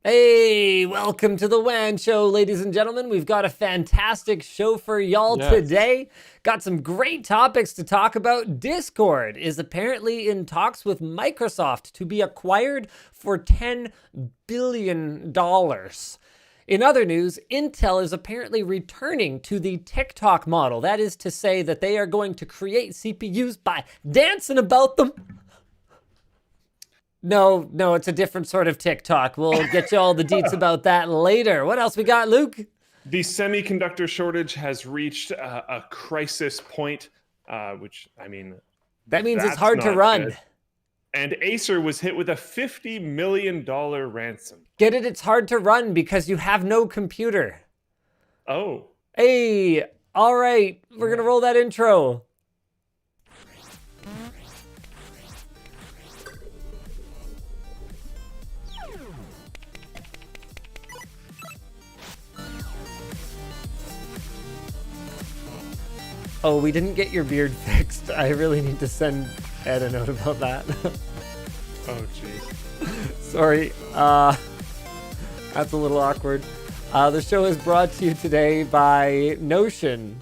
Hey, welcome to the WAN Show, ladies and gentlemen. We've got a fantastic show for y'all today. Got some great topics to talk about. Discord is apparently in talks with Microsoft to be acquired for $10 billion. In other news, Intel is apparently returning to the TikTok model. That is to say that they are going to create CPUs by dancing about them. No, it's a different sort of TikTok. We'll get you all the deets about that later. What else we got, Luke? The semiconductor shortage has reached a crisis point, which, I mean... That means it's hard to run. Good. And Acer was hit with a $50 million ransom. Get it? It's hard to run because you have no computer. Oh. Hey, all right. We're going to roll that intro. Oh, we didn't get your beard fixed. I really need to send Ed a note about that. Oh, jeez. Sorry. That's a little awkward. The show is brought to you today by Notion,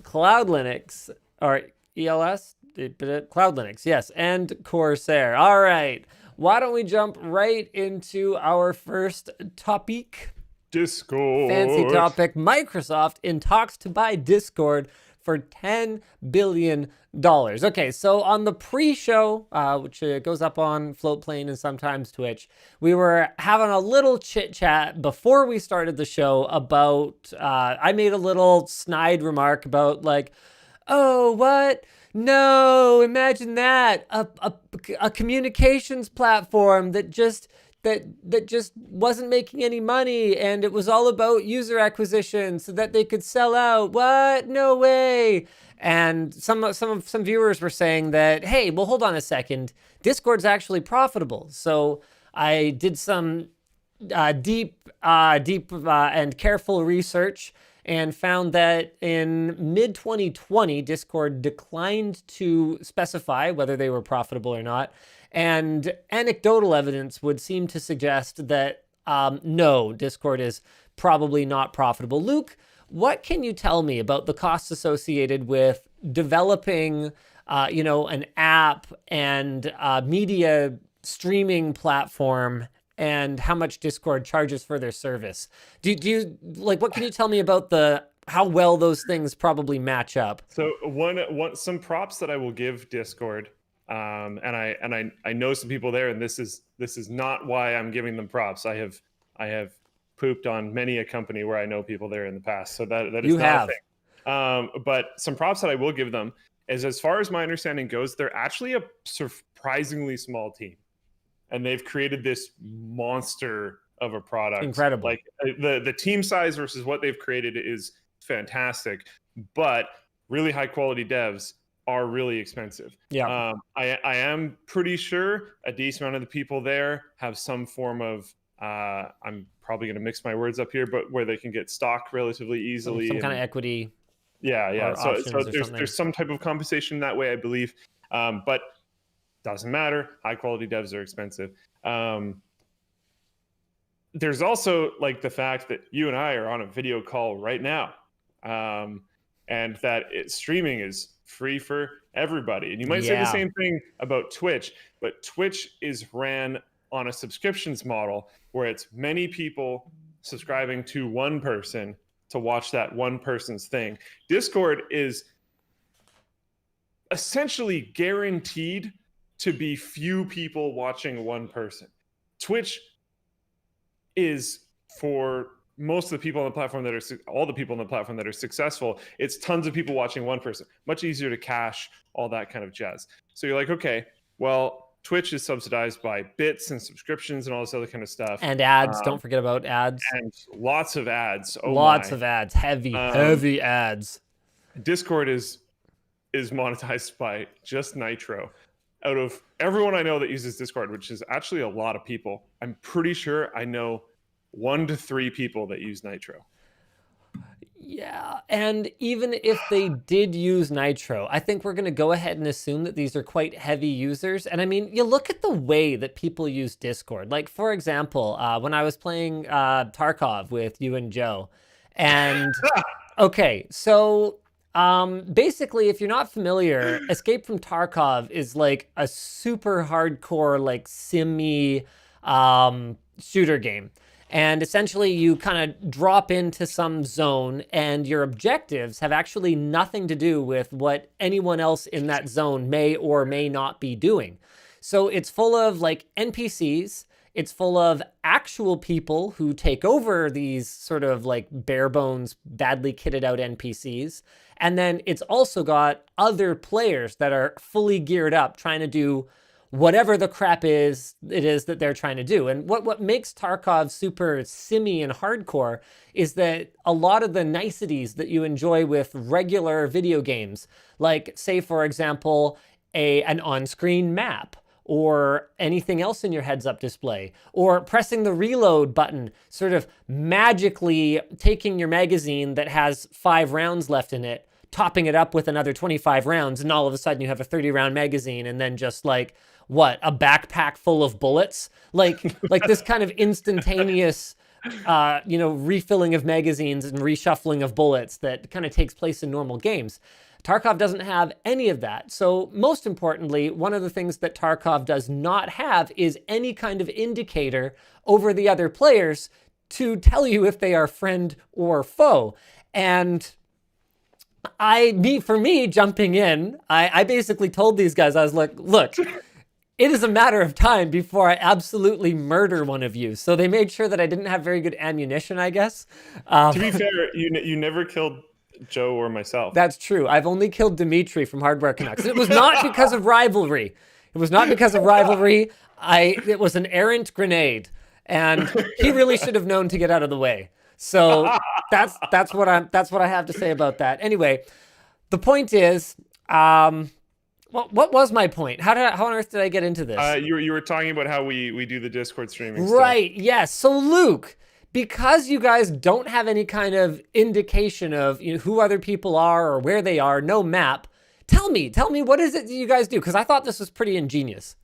Cloud Linux, or ELS? Cloud Linux, yes, and CORSAIR. All right. Why don't we jump right into our first topic? Discord. Fancy topic. Microsoft in talks to buy Discord for $10 billion. Okay, so on the pre-show, which goes up on Floatplane and sometimes Twitch, we were having a little chit-chat before we started the show about, I made a little snide remark about like, oh, what? No, imagine that. A communications platform that just wasn't making any money, and it was all about user acquisition so that they could sell out. What? No way. And some viewers were saying that, hey, well, hold on a second. Discord's actually profitable. So I did some deep and careful research and found that in mid-2020, Discord declined to specify whether they were profitable or not. And anecdotal evidence would seem to suggest that, no, Discord is probably not profitable. Luke, what can you tell me about the costs associated with developing, an app and media streaming platform, and how much Discord charges for their service? Do you like, what can you tell me about how well those things probably match up? So some props that I will give Discord. And I know some people there, and this is not why I'm giving them props. I have pooped on many a company where I know people there in the past, so that is not a thing. But some props that I will give them is, as far as my understanding goes, they're actually a surprisingly small team, and they've created this monster of a product. Incredible. Like the team size versus what they've created is fantastic, but really high quality devs are really expensive. Yeah. I am pretty sure a decent amount of the people there have some form of, I'm probably going to mix my words up here, but where they can get stock relatively easily. Some kind of equity. Yeah. So there's some type of compensation that way, I believe. But doesn't matter. High quality devs are expensive. There's also like the fact that you and I are on a video call right now. And that streaming is free for everybody. And you might say the same thing about Twitch, but Twitch is ran on a subscriptions model where it's many people subscribing to one person to watch that one person's thing. Discord is essentially guaranteed to be few people watching one person. Twitch is for most of the people on the platform all the people on the platform that are successful, it's tons of people watching one person. Much easier to cache, all that kind of jazz. So you're like, okay, well, Twitch is subsidized by bits and subscriptions and all this other kind of stuff. And ads, don't forget about ads. And lots of ads. Lots of ads, heavy ads. Discord is monetized by just Nitro. Out of everyone I know that uses Discord, which is actually a lot of people, I'm pretty sure I know 1 to 3 people that use Nitro. Yeah, and even if they did use Nitro, I think we're going to go ahead and assume that these are quite heavy users. And I mean, you look at the way that people use Discord. Like, for example, when I was playing Tarkov with you and Joe, and okay, so basically, if you're not familiar, Escape from Tarkov is like a super hardcore, like simmy shooter game. And essentially, you kind of drop into some zone, and your objectives have actually nothing to do with what anyone else in that zone may or may not be doing. So it's full of like NPCs. It's full of actual people who take over these sort of like bare bones, badly kitted out NPCs. And then it's also got other players that are fully geared up trying to do whatever the crap it is that they're trying to do. And what makes Tarkov super simmy and hardcore is that a lot of the niceties that you enjoy with regular video games, like say, for example, an on-screen map, or anything else in your heads-up display, or pressing the reload button, sort of magically taking your magazine that has 5 rounds left in it, topping it up with another 25 rounds, and all of a sudden you have a 30-round magazine, and then just like, what, a backpack full of bullets? Like this kind of instantaneous, refilling of magazines and reshuffling of bullets that kind of takes place in normal games. Tarkov doesn't have any of that. So most importantly, one of the things that Tarkov does not have is any kind of indicator over the other players to tell you if they are friend or foe. And for me, jumping in, I basically told these guys, I was like, look, it is a matter of time before I absolutely murder one of you. So they made sure that I didn't have very good ammunition, I guess. To be fair, you never killed Joe or myself. That's true. I've only killed Dimitri from Hardware Canucks. It was not because of rivalry. It was not because of rivalry. It was an errant grenade, and he really should have known to get out of the way. So that's what I have to say about that. Anyway, the point is, what was my point? How on earth did I get into this? You were talking about how we do the Discord streaming right stuff. Yes. So Luke, because you guys don't have any kind of indication of who other people are or where they are, no map, tell me what is it that you guys do? Because I thought this was pretty ingenious.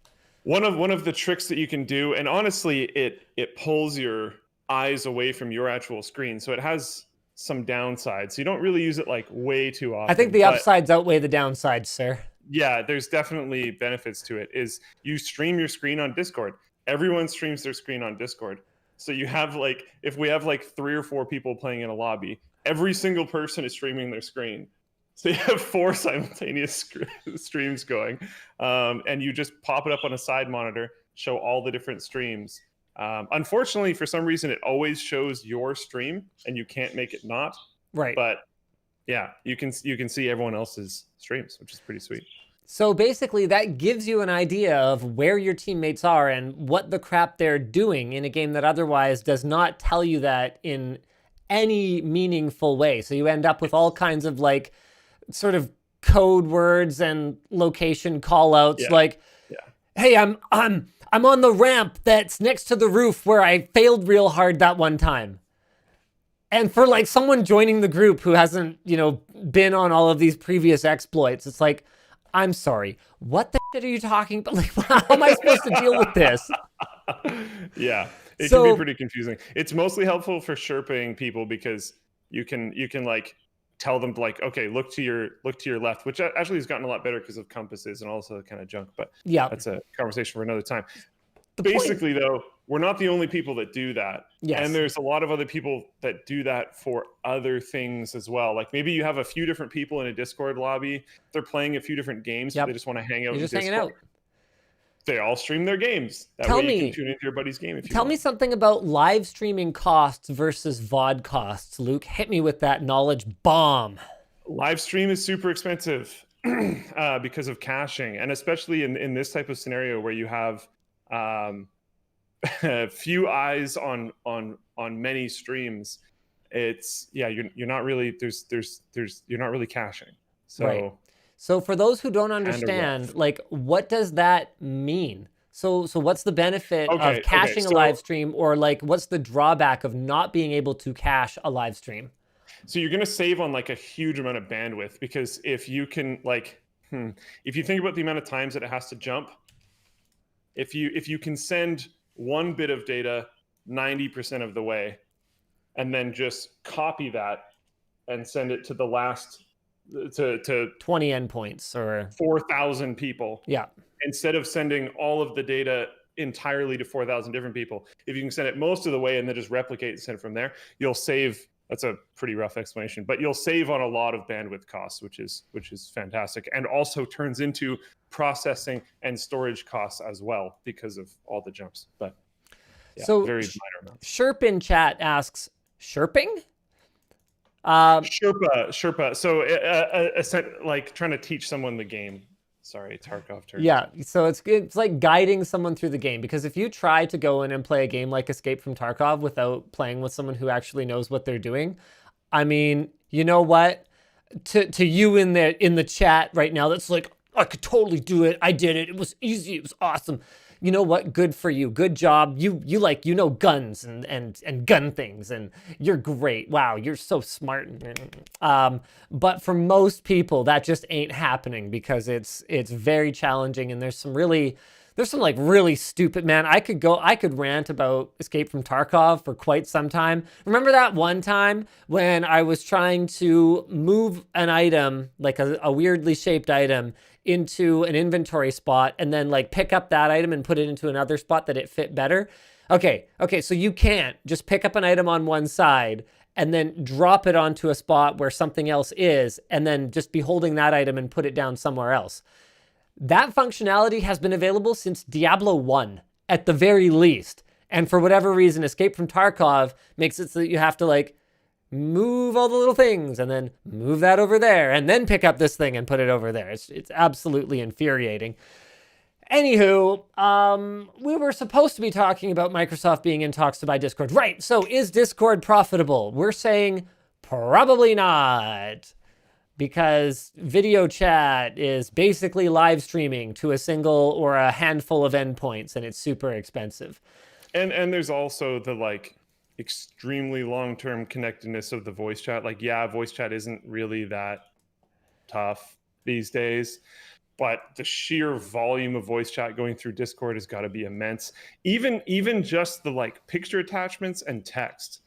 One of the tricks that you can do, and honestly, it pulls your eyes away from your actual screen, so it has some downsides. So you don't really use it like way too often. I think the upsides outweigh the downsides, sir. Yeah, there's definitely benefits to it. Is you stream your screen on Discord. Everyone streams their screen on Discord. So you have if we have 3 or 4 people playing in a lobby, every single person is streaming their screen. So you have 4 simultaneous streams going, and you just pop it up on a side monitor, show all the different streams. Unfortunately, for some reason, it always shows your stream, and you can't make it not. Right. But yeah, you can see everyone else's streams, which is pretty sweet. So basically, that gives you an idea of where your teammates are and what the crap they're doing in a game that otherwise does not tell you that in any meaningful way. So you end up with all kinds of sort of code words and location callouts, hey, I'm on the ramp that's next to the roof where I failed real hard that one time. And for someone joining the group who hasn't, been on all of these previous exploits, it's like, I'm sorry, what the shit are you talking about? How am I supposed to deal with this? Yeah, it can be pretty confusing. It's mostly helpful for Sherping people because you can tell them okay, look to your left, which actually has gotten a lot better because of compasses and also kind of junk. But yeah, that's a conversation for another time. Basically, though, we're not the only people that do that. Yes. And there's a lot of other people that do that for other things as well. Maybe you have a few different people in a Discord lobby. They're playing a few different games. Yep. But they just want to hang out in Discord. Hanging out. They all stream their games. That way you can tune into your buddy's game if you want. Tell me something about live streaming costs versus VOD costs, Luke. Hit me with that knowledge bomb. Live stream is super expensive because of caching. And especially in this type of scenario where you have few eyes on many streams, you're not really you're not really caching. So right. So for those who don't understand, what does that mean? So what's the benefit of caching a live stream, or what's the drawback of not being able to cache a live stream? So you're going to save on like a huge amount of bandwidth, because if you can like, if you think about the amount of times that it has to jump, if you can send one bit of data 90% of the way, and then just copy that and send it to the last to 20 endpoints or 4,000 people. Yeah. Instead of sending all of the data entirely to 4,000 different people, if you can send it most of the way and then just replicate and send it from there, you'll save. That's a pretty rough explanation, but you'll save on a lot of bandwidth costs, which is fantastic, and also turns into processing and storage costs as well because of all the jumps. But yeah, so very minor amounts. Sherp in chat asks, Sherping? Sherpa. So like trying to teach someone the game. Sorry, Tarkov terms. Yeah, so it's like guiding someone through the game, because if you try to go in and play a game like Escape from Tarkov without playing with someone who actually knows what they're doing, I mean, you know what? To you in the chat right now, that's like, I could totally do it. I did it. It was easy. It was awesome. You know what? Good for you. Good job. You know guns and gun things, and you're great. Wow, you're so smart. But for most people, that just ain't happening, because it's very challenging, and there's some like really stupid, man. I could rant about Escape from Tarkov for quite some time. Remember that one time when I was trying to move an item, like a weirdly shaped item, into an inventory spot, and then like pick up that item and put it into another spot that it fit better? Okay, so you can't just pick up an item on one side and then drop it onto a spot where something else is, and then just be holding that item and put it down somewhere else. That functionality has been available since Diablo 1 at the very least. And for whatever reason, Escape from Tarkov makes it so that you have to like move all the little things and then move that over there and then pick up this thing and put it over there. It's absolutely infuriating. Anywho, we were supposed to be talking about Microsoft being in talks to buy Discord. Right, so is Discord profitable? We're saying probably not, because video chat is basically live streaming to a single or a handful of endpoints, and it's super expensive. And there's also the like extremely long-term connectedness of the voice chat. Like, yeah, voice chat isn't really that tough these days, but the sheer volume of voice chat going through Discord has got to be immense. Even just the like picture attachments and text.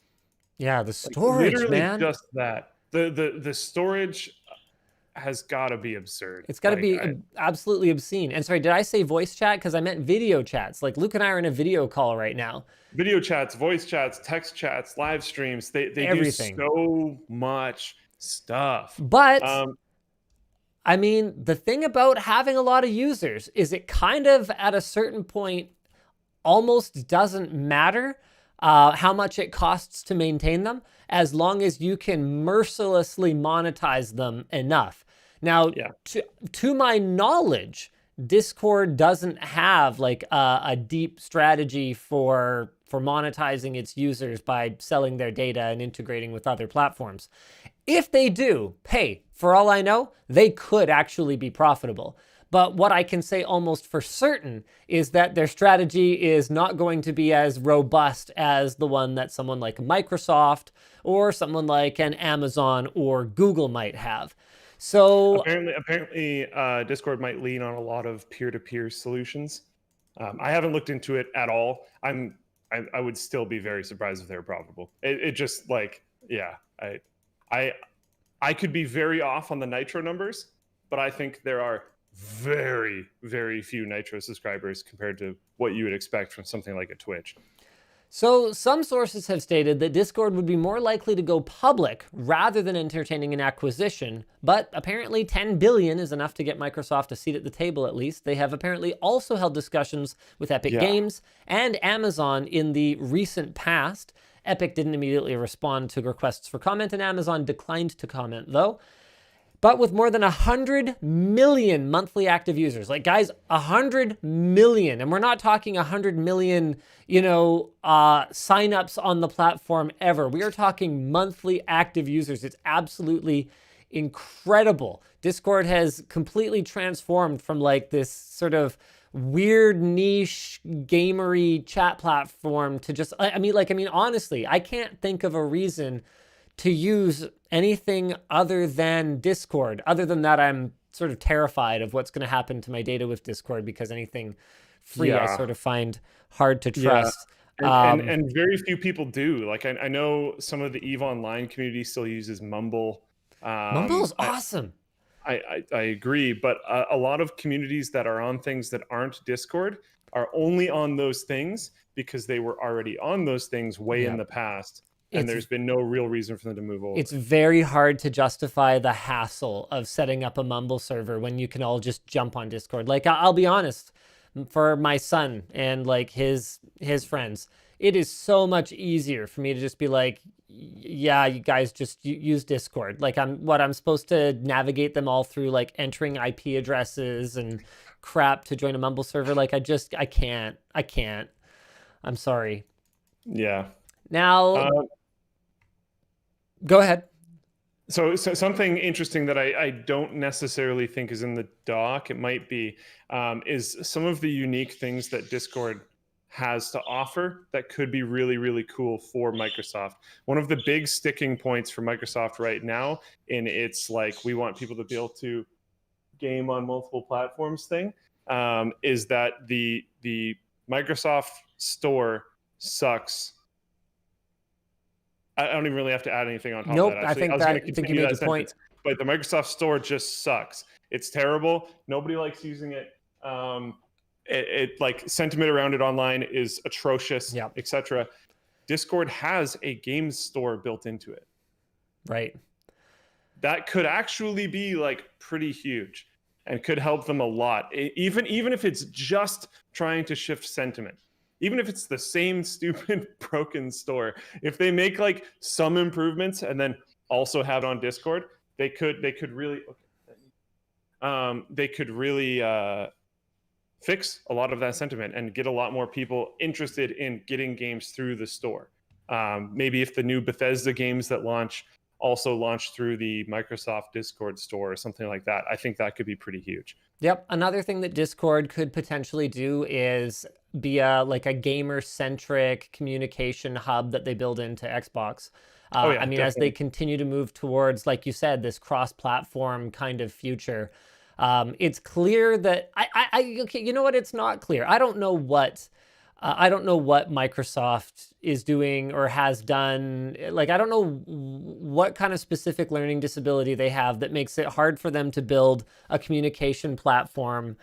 Yeah, the storage, literally man. Just that. The storage has got to be absurd. It's got to be absolutely obscene. And sorry, did I say voice chat? Because I meant video chats. Like Luke and I are in a video call right now. Video chats, voice chats, text chats, live streams. They Everything. do so much stuff. But I mean, the thing about having a lot of users is it kind of at a certain point almost doesn't matter how much it costs to maintain them, as long as you can mercilessly monetize them enough. Now, to my knowledge, Discord doesn't have like a deep strategy for monetizing its users by selling their data and integrating with other platforms. If they do, hey, for all I know, they could actually be profitable. But what I can say almost for certain is that their strategy is not going to be as robust as the one that someone like Microsoft or someone like an Amazon or Google might have. So apparently Discord might lean on a lot of peer-to-peer solutions. I haven't looked into it at all. I would still be very surprised if they were profitable. It just like, yeah, I could be very off on the Nitro numbers, but I think there are very, very few Nitro subscribers compared to what you would expect from something like a Twitch. So some sources have stated that Discord would be more likely to go public rather than entertaining an acquisition, but apparently 10 billion is enough to get Microsoft a seat at the table at least. They have apparently also held discussions with Epic Games and Amazon in the recent past. Epic didn't immediately respond to requests for comment, and Amazon declined to comment though. But with more than 100 million monthly active users, like guys, 100 million, and we're not talking 100 million, signups on the platform ever. We are talking monthly active users. It's absolutely incredible. Discord has completely transformed from like this sort of weird niche gamery chat platform to just, honestly, I can't think of a reason to use anything other than Discord. Other than that, I'm sort of terrified of what's going to happen to my data with Discord, because anything free I sort of find hard to trust. And very few people do. Like I know some of the EVE Online community still uses Mumble. Mumble's awesome. I agree, but a lot of communities that are on things that aren't Discord are only on those things because they were already on those things way in the past, and there's been no real reason for them to move over. It's very hard to justify the hassle of setting up a Mumble server when you can all just jump on Discord. Like, I'll be honest, for my son and like his friends, it is so much easier for me to just be like, yeah, you guys just use Discord. Like, I'm supposed to navigate them all through like entering IP addresses and crap to join a Mumble server. Like, I can't. I'm sorry. Yeah. Now, go ahead. So something interesting that I don't necessarily think is in the doc, it might be, is some of the unique things that Discord has to offer that could be really, really cool for Microsoft. One of the big sticking points for Microsoft right now in its like, we want people to be able to game on multiple platforms thing, is that the Microsoft Store sucks. I don't even really have to add anything on top of that. Actually, I think you made your point. But the Microsoft Store just sucks. It's terrible. Nobody likes using it. It like sentiment around it online is atrocious, etc. Discord has a games store built into it. Right. That could actually be like pretty huge and could help them a lot. Even if it's just trying to shift sentiment. Even if it's the same stupid broken store, if they make like some improvements and then also have it on Discord, they could really fix a lot of that sentiment and get a lot more people interested in getting games through the store. Maybe if the new Bethesda games that also launch through the Microsoft Discord store or something like that, I think that could be pretty huge. Yep. Another thing that Discord could potentially do is be like a gamer-centric communication hub that they build into Xbox. I mean, definitely. As they continue to move towards, like you said, this cross-platform kind of future, it's clear that okay, you know what? It's not clear. I don't know what Microsoft is doing or has done. Like, I don't know what kind of specific learning disability they have that makes it hard for them to build a communication platform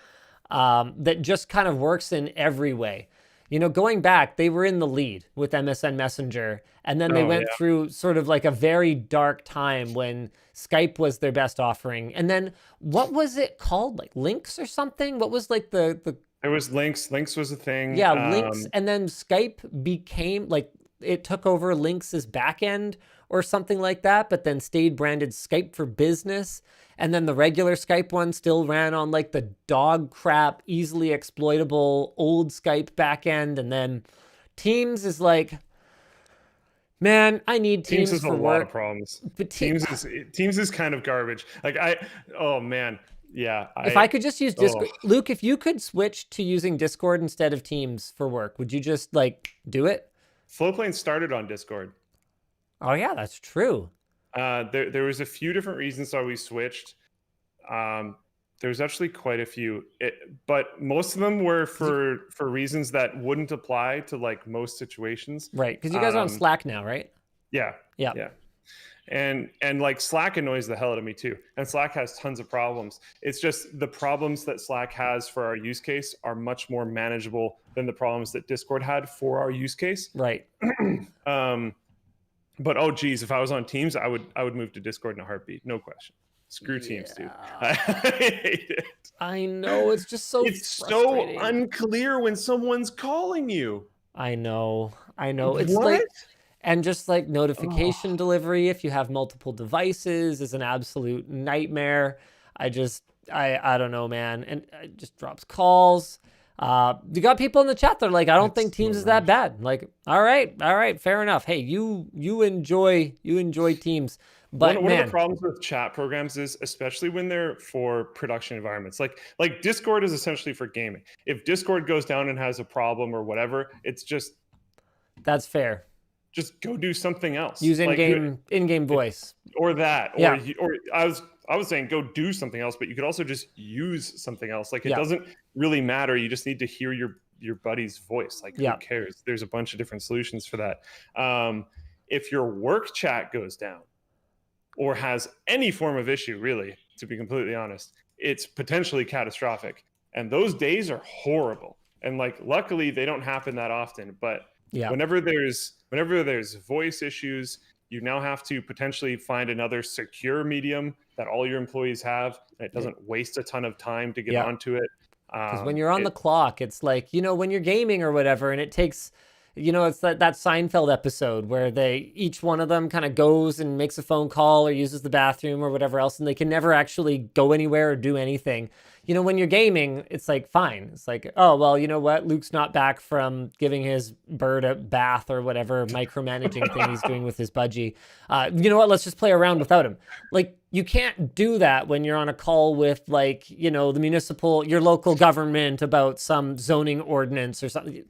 that just kind of works in every way. You know, going back, they were in the lead with MSN Messenger, and then they went through sort of like a very dark time when Skype was their best offering. And then what was it called? Like Lynx or something? What was like the There was Lynx. Lynx was a thing. Yeah, Lynx. And then Skype became like, it took over Lynx's backend or something like that, but then stayed branded Skype for Business. And then the regular Skype one still ran on like the dog crap, easily exploitable old Skype backend. And then Teams is like, man, I need Teams has for a work. lot of problems. But Teams is kind of garbage. Like oh man. Yeah. If I could just use Discord, Luke, if you could switch to using Discord instead of Teams for work, would you just like do it? Flowplane started on Discord. Oh yeah, that's true. There was a few different reasons why we switched. There's actually quite a few, but most of them were for reasons that wouldn't apply to like most situations. Right, because you guys are on Slack now, right? Yeah. And like Slack annoys the hell out of me too. And Slack has tons of problems. It's just the problems that Slack has for our use case are much more manageable than the problems that Discord had for our use case. Right. But oh geez, if I was on Teams, I would move to Discord in a heartbeat, no question. Screw Teams, dude. I hate it. I know, it's just so so unclear when someone's calling you. I know. It's like, and just like notification delivery, if you have multiple devices, is an absolute nightmare. I don't know, man. And it just drops calls. You got people in the chat that are like, I don't think Teams is that bad. Like, all right, fair enough. Hey, you enjoy Teams. But one of the problems with chat programs is, especially when they're for production environments, like Discord is essentially for gaming. If Discord goes down and has a problem or whatever, it's just... That's fair. just go do something else. Use Like, in-game voice. Or that. Yeah. Or I was saying go do something else, but you could also just use something else. Like, it Yeah. doesn't really matter. You just need to hear your buddy's voice. Like, Yeah. who cares? There's a bunch of different solutions for that. If your work chat goes down or has any form of issue, really, to be completely honest, it's potentially catastrophic. And those days are horrible. And like, luckily they don't happen that often, but Yeah. whenever there's voice issues, you now have to potentially find another secure medium that all your employees have, and it doesn't waste a ton of time to get onto it. Because when you're on the clock, it's like, you know, when you're gaming or whatever, and it takes, you know, it's that Seinfeld episode where each one of them kind of goes and makes a phone call or uses the bathroom or whatever else, and they can never actually go anywhere or do anything. You know, when you're gaming, it's like, fine. It's like, oh, well, you know what? Luke's not back from giving his bird a bath or whatever micromanaging thing he's doing with his budgie. You know what? Let's just play around without him. Like, you can't do that when you're on a call with, like, you know, your local government about some zoning ordinance or something.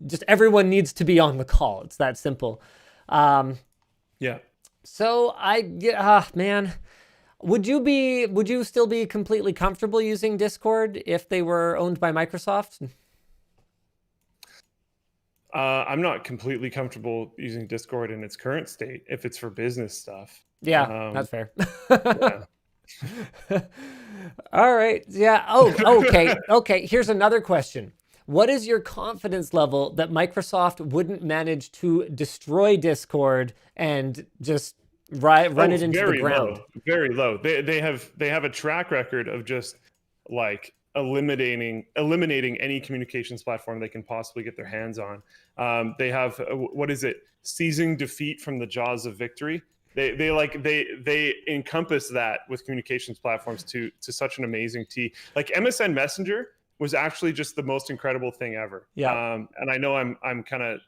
Just everyone needs to be on the call. It's that simple. Yeah. So man. Would you still be completely comfortable using Discord if they were owned by Microsoft? I'm not completely comfortable using Discord in its current state if it's for business stuff. Yeah, that's fair. Yeah. All right. Yeah. Oh, okay. Okay. Here's another question. What is your confidence level that Microsoft wouldn't manage to destroy Discord and just run it into the ground? Very low. They have a track record of just like eliminating any communications platform they can possibly get their hands on. They have what is it? Seizing defeat from the jaws of victory. They encompass that with communications platforms to such an amazing T. Like, MSN Messenger was actually just the most incredible thing ever. Yeah. And I know I'm kind of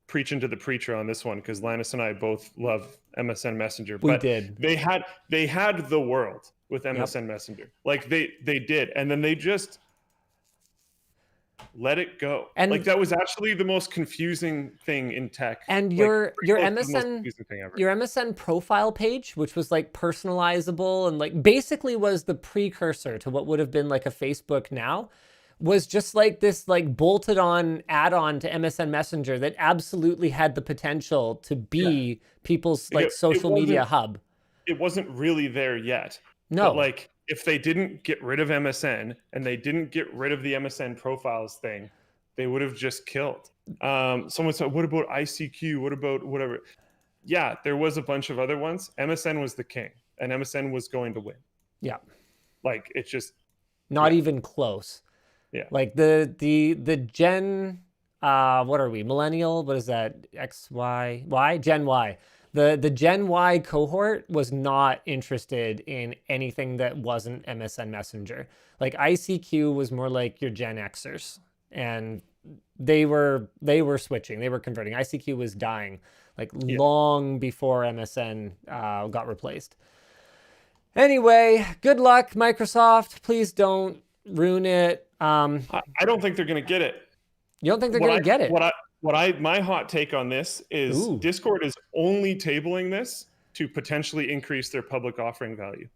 preaching to the preacher on this one, because Linus and I both love MSN Messenger. We did. They had the world with MSN Messenger. Like, they did, and then they just let it go. And like, that was actually the most confusing thing in tech. And like, your MSN profile page, which was like personalizable and like basically was the precursor to what would have been like a Facebook now, was just like this like bolted on add-on to MSN Messenger that absolutely had the potential to be people's like social media hub. It wasn't really there yet. No. But like, if they didn't get rid of MSN and they didn't get rid of the MSN profiles thing, they would have just killed. Someone said, what about ICQ? What about whatever? Yeah, there was a bunch of other ones. MSN was the king, and MSN was going to win. Yeah. Like, it's just not even close. Yeah. Like the Gen, what are we? Millennial? What is that? X, Y, Y? Gen Y. The Gen Y cohort was not interested in anything that wasn't MSN Messenger. Like, ICQ was more like your Gen Xers, and they were switching. They were converting. ICQ was dying like long before MSN got replaced. Anyway, good luck, Microsoft. Please don't ruin it. I don't think they're going to get it. You don't think they're going to get it? My hot take on this is Discord is only tabling this to potentially increase their public offering value.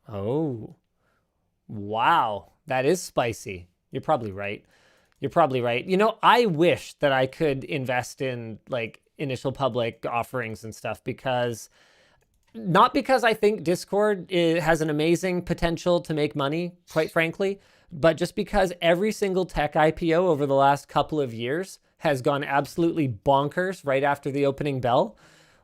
Oh, wow. That is spicy. You're probably right. You know, I wish that I could invest in like initial public offerings and stuff, not because I think Discord has an amazing potential to make money, quite frankly, but just because every single tech IPO over the last couple of years has gone absolutely bonkers right after the opening bell.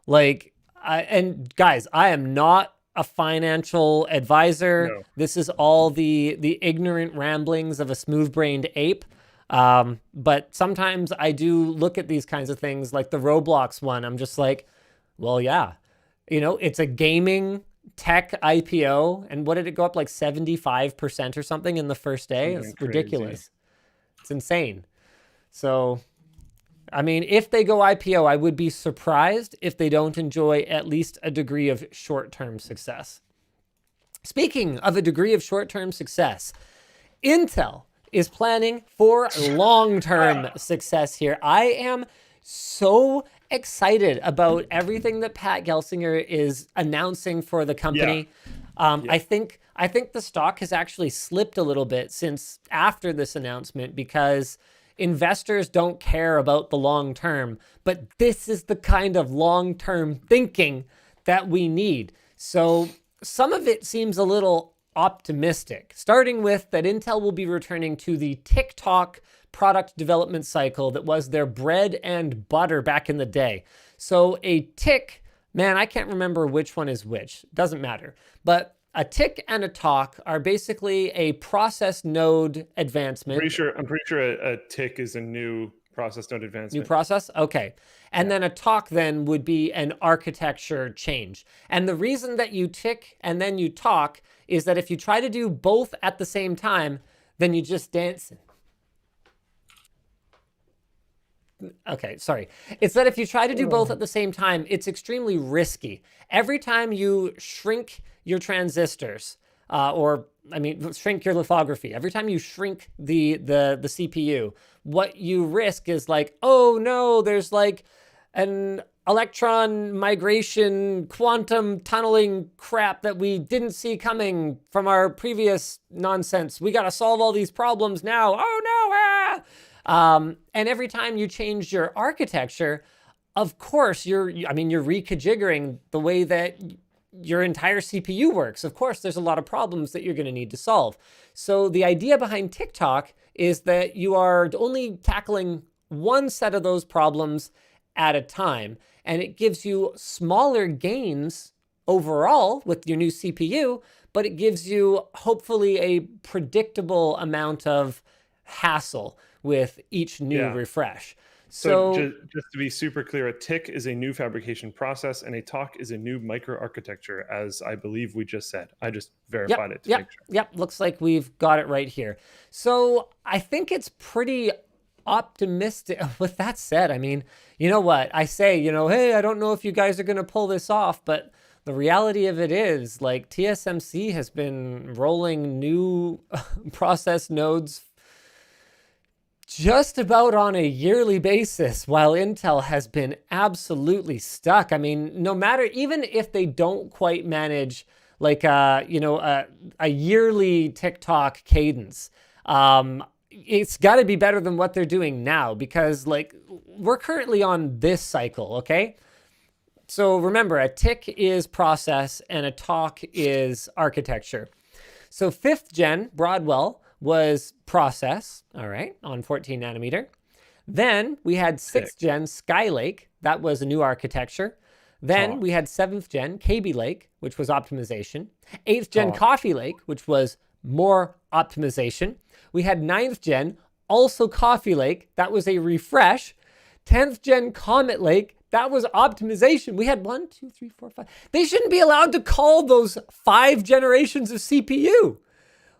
Like, and guys, I am not a financial advisor. No. This is all the ignorant ramblings of a smooth-brained ape. But sometimes I do look at these kinds of things, like the Roblox one. I'm just like, well, yeah, you know, it's a gaming tech IPO, and what did it go up like 75% or something in the first day? It's ridiculous. It's insane. So, I mean, if they go IPO, I would be surprised if they don't enjoy at least a degree of short-term success. Speaking of a degree of short-term success, Intel is planning for long-term success here. I am so excited about everything that Pat Gelsinger is announcing for the company. I think the stock has actually slipped a little bit since after this announcement because investors don't care about the long term, but this is the kind of long-term thinking that we need. So some of it seems a little optimistic, starting with that Intel will be returning to the TikTok product development cycle that was their bread and butter back in the day. So a tick, man, I can't remember which one is which. Doesn't matter. But a tick and a talk are basically a process node advancement. I'm pretty sure a tick is a new process node advancement. New process? Okay. And then a talk then would be an architecture change. And the reason that you tick and then you talk is that if you try to do both at the same time, then you just dance. Okay, sorry. It's that if you try to do both at the same time, it's extremely risky. Every time you shrink your transistors, shrink your lithography, every time you shrink the CPU, what you risk is like, oh no, there's like an electron migration, quantum tunneling crap that we didn't see coming from our previous nonsense. We got to solve all these problems now. Oh no, and every time you change your architecture, of course, you're reconfiguring the way that your entire CPU works. Of course, there's a lot of problems that you're going to need to solve. So the idea behind TikTok is that you are only tackling one set of those problems at a time, and it gives you smaller gains overall with your new CPU, but it gives you hopefully a predictable amount of hassle with each new refresh. So just to be super clear, a tick is a new fabrication process and a talk is a new microarchitecture, as I believe we just said. I just verified it to make sure. Yep, looks like we've got it right here. So I think it's pretty optimistic. With that said, I mean, you know what? I say, hey, I don't know if you guys are going to pull this off, but the reality of it is, like, TSMC has been rolling new process nodes just about on a yearly basis, while Intel has been absolutely stuck. I mean, no matter, even if they don't quite manage like a yearly TikTok cadence, it's got to be better than what they're doing now, because like we're currently on this cycle, okay? So remember, a tick is process and a talk is architecture. So 5th gen Broadwell was process, all right, on 14 nanometer. Then we had 6th gen Skylake, that was a new architecture. Then we had 7th gen KB Lake, which was optimization. 8th gen Coffee Lake, which was more optimization. We had 9th gen, also Coffee Lake, that was a refresh. 10th gen Comet Lake, that was optimization. We had 1, 2, 3, 4, 5. They shouldn't be allowed to call those 5 generations of CPU.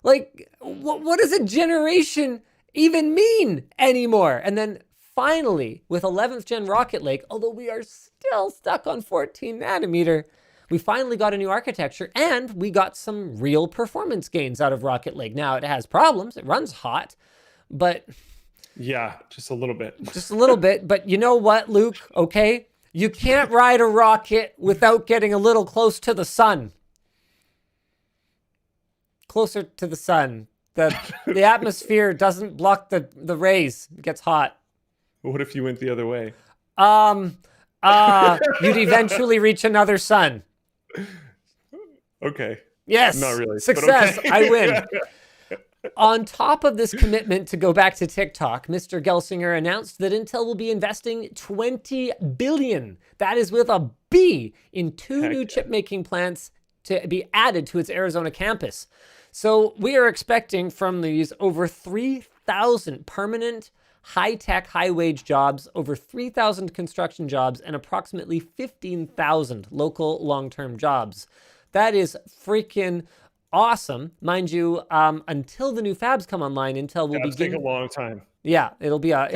Like, what does a generation even mean anymore? And then finally, with 11th gen Rocket Lake, although we are still stuck on 14 nanometer, we finally got a new architecture and we got some real performance gains out of Rocket Lake. Now, it has problems. It runs hot, but... yeah, just a little bit. Just a little bit. But you know what, Luke? Okay? You can't ride a rocket without getting a little close to the sun. Closer to the sun. The atmosphere doesn't block the rays. It gets hot. What if you went the other way? You'd eventually reach another sun. Okay. Yes. Not really. Success. Okay. I win. On top of this commitment to go back to TikTok, Mr. Gelsinger announced that Intel will be investing $20 billion, that is with a B, in 2 new chip-making plants to be added to its Arizona campus. So we are expecting from these over 3,000 permanent, high-tech, high-wage jobs, over 3,000 construction jobs, and approximately 15,000 local long-term jobs. That is freaking awesome. Mind you, until the new fabs come online, Intel will take a long time. Yeah, it'll be a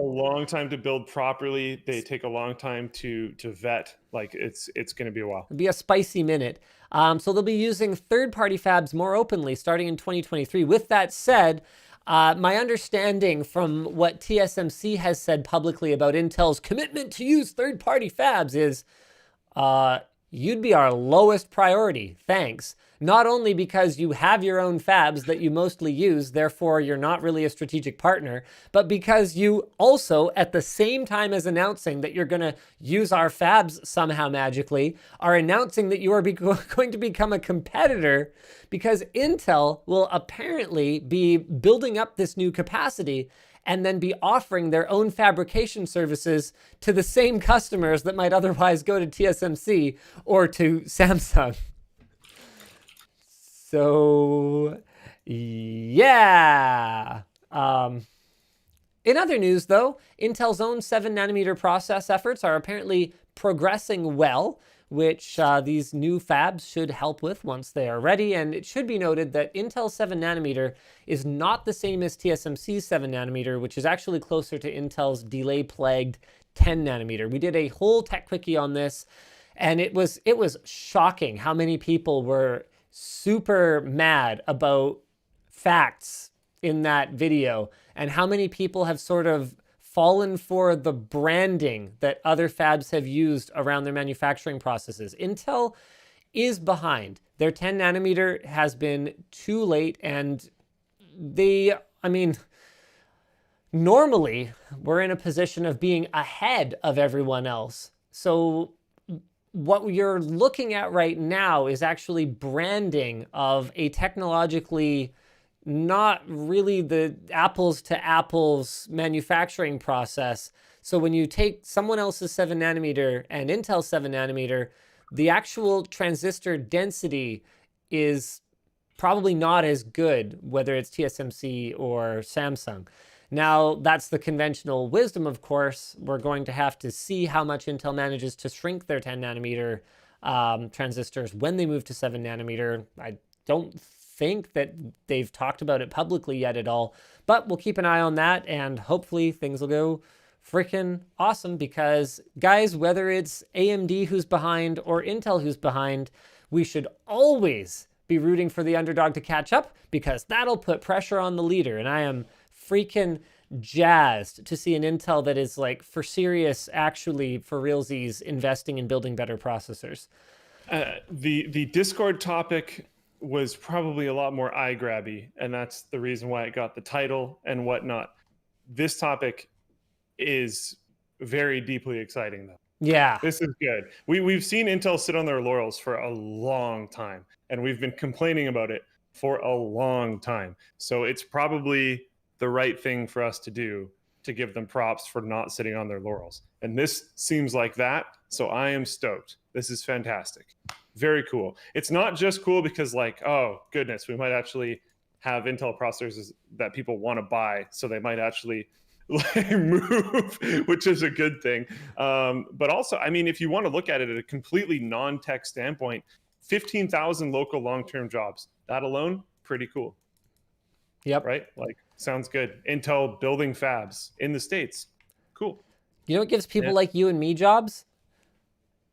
long time to build properly. They take a long time to vet. Like it's going to be a while. It'll be a spicy minute. So they'll be using third-party fabs more openly starting in 2023. With that said, My understanding from what TSMC has said publicly about Intel's commitment to use third-party fabs is you'd be our lowest priority, thanks. Not only because you have your own fabs that you mostly use, therefore you're not really a strategic partner, but because you also, at the same time as announcing that you're going to use our fabs somehow magically, are announcing that you are going to become a competitor because Intel will apparently be building up this new capacity and then be offering their own fabrication services to the same customers that might otherwise go to TSMC or to Samsung. So, yeah. In other news, though, Intel's own 7nm process efforts are apparently progressing well, which these new fabs should help with once they are ready. And it should be noted that Intel's 7nm is not the same as TSMC's 7nm, which is actually closer to Intel's delay-plagued 10nm. We did a whole tech quickie on this, and it was shocking how many people were super mad about facts in that video and how many people have sort of fallen for the branding that other fabs have used around their manufacturing processes. Intel is behind. Their 10nm has been too late, and normally we're in a position of being ahead of everyone else. So what you're looking at right now is actually branding of a technologically not really the apples to apples manufacturing process. So when you take someone else's 7nm and Intel's 7nm, the actual transistor density is probably not as good, whether it's TSMC or Samsung. Now, that's the conventional wisdom, of course. We're going to have to see how much Intel manages to shrink their 10nm transistors when they move to 7nm. I don't think that they've talked about it publicly yet at all, but we'll keep an eye on that, and hopefully things will go freaking awesome because, guys, whether it's AMD who's behind or Intel who's behind, we should always be rooting for the underdog to catch up because that'll put pressure on the leader, and I am freaking jazzed to see an Intel that is like for serious, actually for realsies, investing in building better processors. The Discord topic was probably a lot more eye-grabby, and that's the reason why it got the title and whatnot. This topic is very deeply exciting, though. Yeah. This is good. We've seen Intel sit on their laurels for a long time, and we've been complaining about it for a long time. So it's probably the right thing for us to do to give them props for not sitting on their laurels. And this seems like that, so I am stoked. This is fantastic. Very cool. It's not just cool because, like, oh, goodness, we might actually have Intel processors that people want to buy, so they might actually move, which is a good thing. But also, I mean, if you want to look at it at a completely non-tech standpoint, 15,000 local long-term jobs. That alone, pretty cool. Yep. Right? Like, sounds good. Intel building fabs in the States. Cool. You know what gives people like you and me jobs?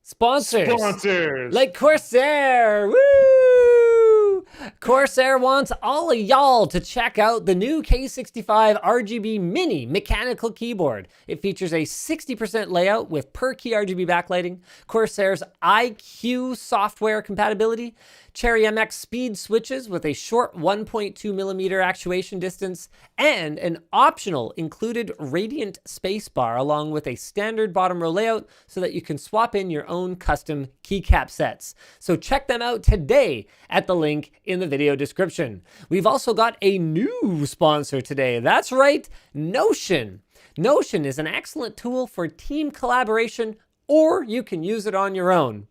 Sponsors. Sponsors. Like CORSAIR. Woo! CORSAIR wants all of y'all to check out the new K65 RGB Mini mechanical keyboard. It features a 60% layout with per key RGB backlighting, CORSAIR's IQ software compatibility, Cherry MX speed switches with a short 1.2 millimeter actuation distance, and an optional included radiant spacebar along with a standard bottom row layout so that you can swap in your own custom keycap sets. So check them out today at the link in the video description. We've also got a new sponsor today. That's right, Notion. Notion is an excellent tool for team collaboration, or you can use it on your own.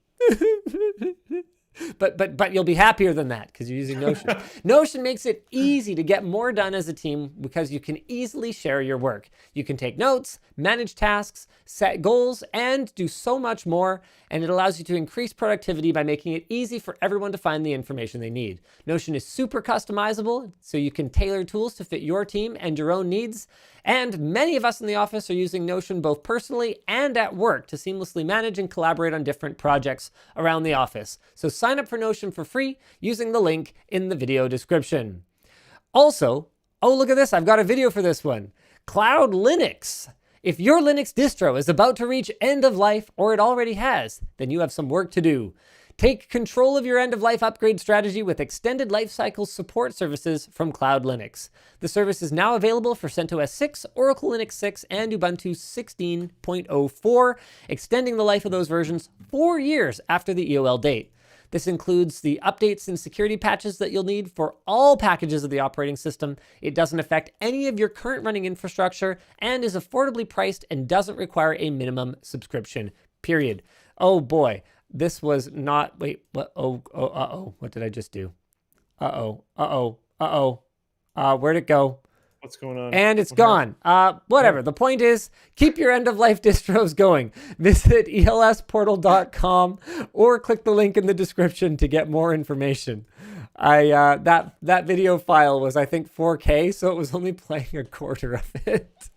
But you'll be happier than that because you're using Notion. Notion makes it easy to get more done as a team because you can easily share your work. You can take notes, manage tasks, set goals, and do so much more. And it allows you to increase productivity by making it easy for everyone to find the information they need. Notion is super customizable, so you can tailor tools to fit your team and your own needs. And many of us in the office are using Notion both personally and at work to seamlessly manage and collaborate on different projects around the office. So sign up for Notion for free using the link in the video description. Also, Oh, look at this. I've got a video for this one. Cloud Linux. If your Linux distro is about to reach end of life, or it already has, then you have some work to do. Take control of your end-of-life upgrade strategy with extended lifecycle support services from Cloud Linux. The service is now available for CentOS 6, Oracle Linux 6, and Ubuntu 16.04, extending the life of those versions 4 years after the EOL date. This includes the updates and security patches that you'll need for all packages of the operating system. It doesn't affect any of your current running infrastructure and is affordably priced and doesn't require a minimum subscription, period. Oh boy. This was not, wait, what? What did I just do? Where'd it go? What's going on? And it's gone. Whatever. The point is, keep your end-of-life distros going. Visit elsportal.com or click the link in the description to get more information. That video file was, I think, 4K, so it was only playing a quarter of it.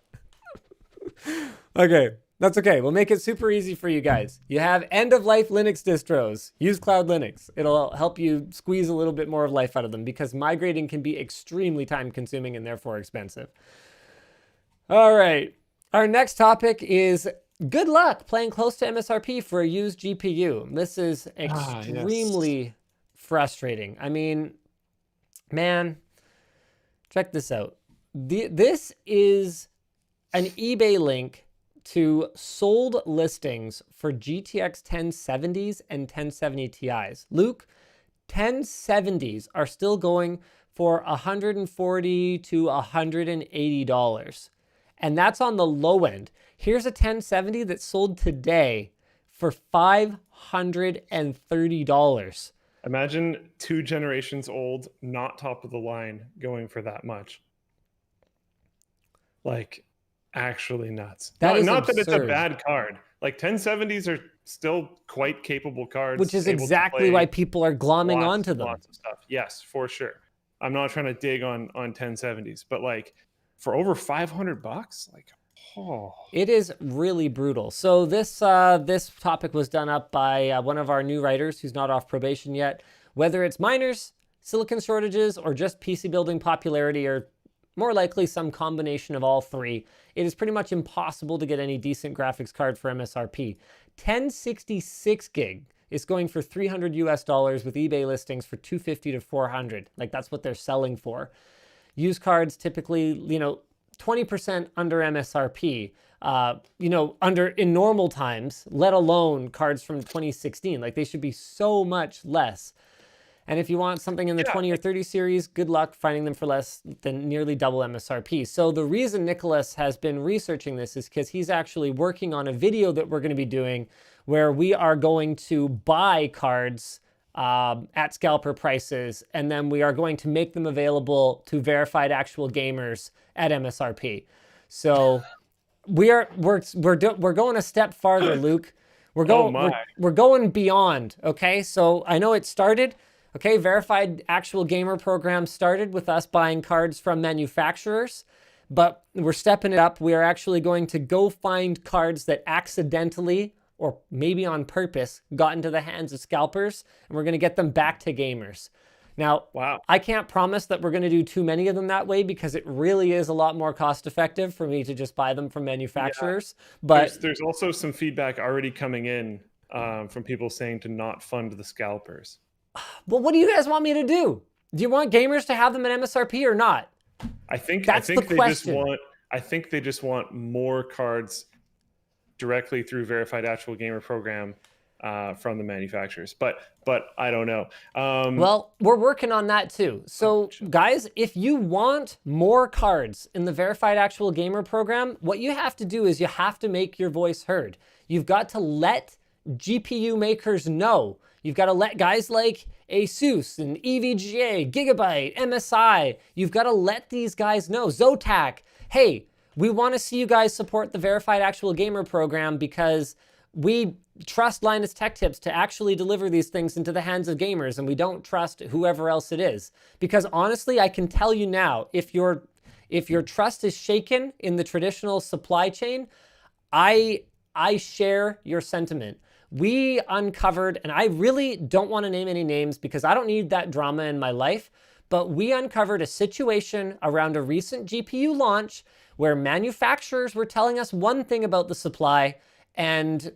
Okay. That's okay. We'll make it super easy for you guys. You have end-of-life Linux distros. Use Cloud Linux. It'll help you squeeze a little bit more of life out of them because migrating can be extremely time-consuming and therefore expensive. All right. Our next topic is good luck playing close to MSRP for a used GPU. This is extremely frustrating. I mean, man, check this out. This is an eBay link to sold listings for GTX 1070s and 1070 Ti's. Luke, 1070s are still going for $140 to $180. And that's on the low end. Here's a 1070 that sold today for $530. Imagine 2 generations old, not top of the line, going for that much. Like, actually nuts. Not that it's a bad card. Like 1070s are still quite capable cards. Which is exactly why people are glomming onto them. Lots of stuff. Yes, for sure. I'm not trying to dig on 1070s, but like for over $500, like, oh. It is really brutal. So this topic was done up by one of our new writers who's not off probation yet. Whether it's miners, silicon shortages, or just PC building popularity, or more likely some combination of all three, it is pretty much impossible to get any decent graphics card for MSRP. 1066 gig is going for $300 US with eBay listings for $250 to $400. Like, that's what they're selling for. Used cards typically, 20% under MSRP, in normal times, let alone cards from 2016. Like, they should be so much less. And if you want something in the 20 or 30 series, good luck finding them for less than nearly double MSRP. So the reason Nicholas has been researching this is because he's actually working on a video that we're going to be doing where we are going to buy cards at scalper prices, and then we are going to make them available to verified actual gamers at MSRP. So we're going a step farther, Luke. We're going beyond. Okay, so I know it started. Okay, verified actual gamer program started with us buying cards from manufacturers, but we're stepping it up. We are actually going to go find cards that accidentally, or maybe on purpose, got into the hands of scalpers, and we're going to get them back to gamers. Now, wow. I can't promise that we're going to do too many of them that way because it really is a lot more cost effective for me to just buy them from manufacturers. Yeah. But there's also some feedback already coming in from people saying to not fund the scalpers. Well, what do you guys want me to do? Do you want gamers to have them at MSRP or not? I think that's the question. I think they just want more cards directly through verified actual gamer program from the manufacturers. But I don't know. Well, we're working on that too. So guys, if you want more cards in the verified actual gamer program, what you have to do is you have to make your voice heard. You've got to let GPU makers know. You've got to let guys like Asus and EVGA, Gigabyte, MSI, you've got to let these guys know. Zotac, hey, we want to see you guys support the verified actual gamer program because we trust Linus Tech Tips to actually deliver these things into the hands of gamers, and we don't trust whoever else it is. Because honestly, I can tell you now, if your trust is shaken in the traditional supply chain, I share your sentiment. We uncovered, and I really don't want to name any names because I don't need that drama in my life, but we uncovered a situation around a recent GPU launch where manufacturers were telling us one thing about the supply, and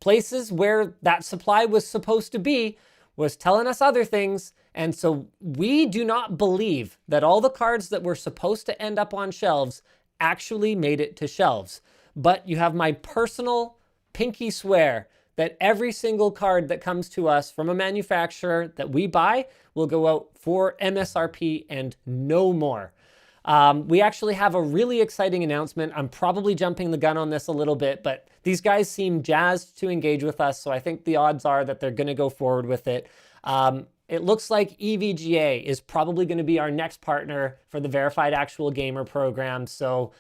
places where that supply was supposed to be was telling us other things. And so we do not believe that all the cards that were supposed to end up on shelves actually made it to shelves. But you have my personal pinky swear that every single card that comes to us from a manufacturer that we buy will go out for MSRP and no more. We actually have a really exciting announcement. I'm probably jumping the gun on this a little bit, but these guys seem jazzed to engage with us, so I think the odds are that they're going to go forward with it. It looks like EVGA is probably going to be our next partner for the Verified Actual Gamer program. So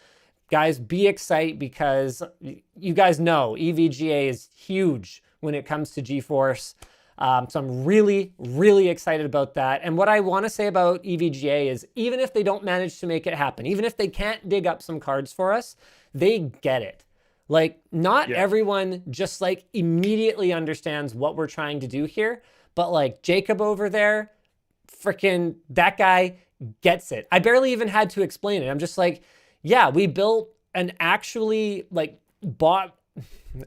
guys, be excited, because you guys know EVGA is huge when it comes to GeForce. So I'm really, really excited about that. And what I want to say about EVGA is, even if they don't manage to make it happen, even if they can't dig up some cards for us, they get it. Like, not everyone just like immediately understands what we're trying to do here, but like Jacob over there, freaking that guy gets it. I barely even had to explain it. I'm just like, yeah, we built an actually like bought,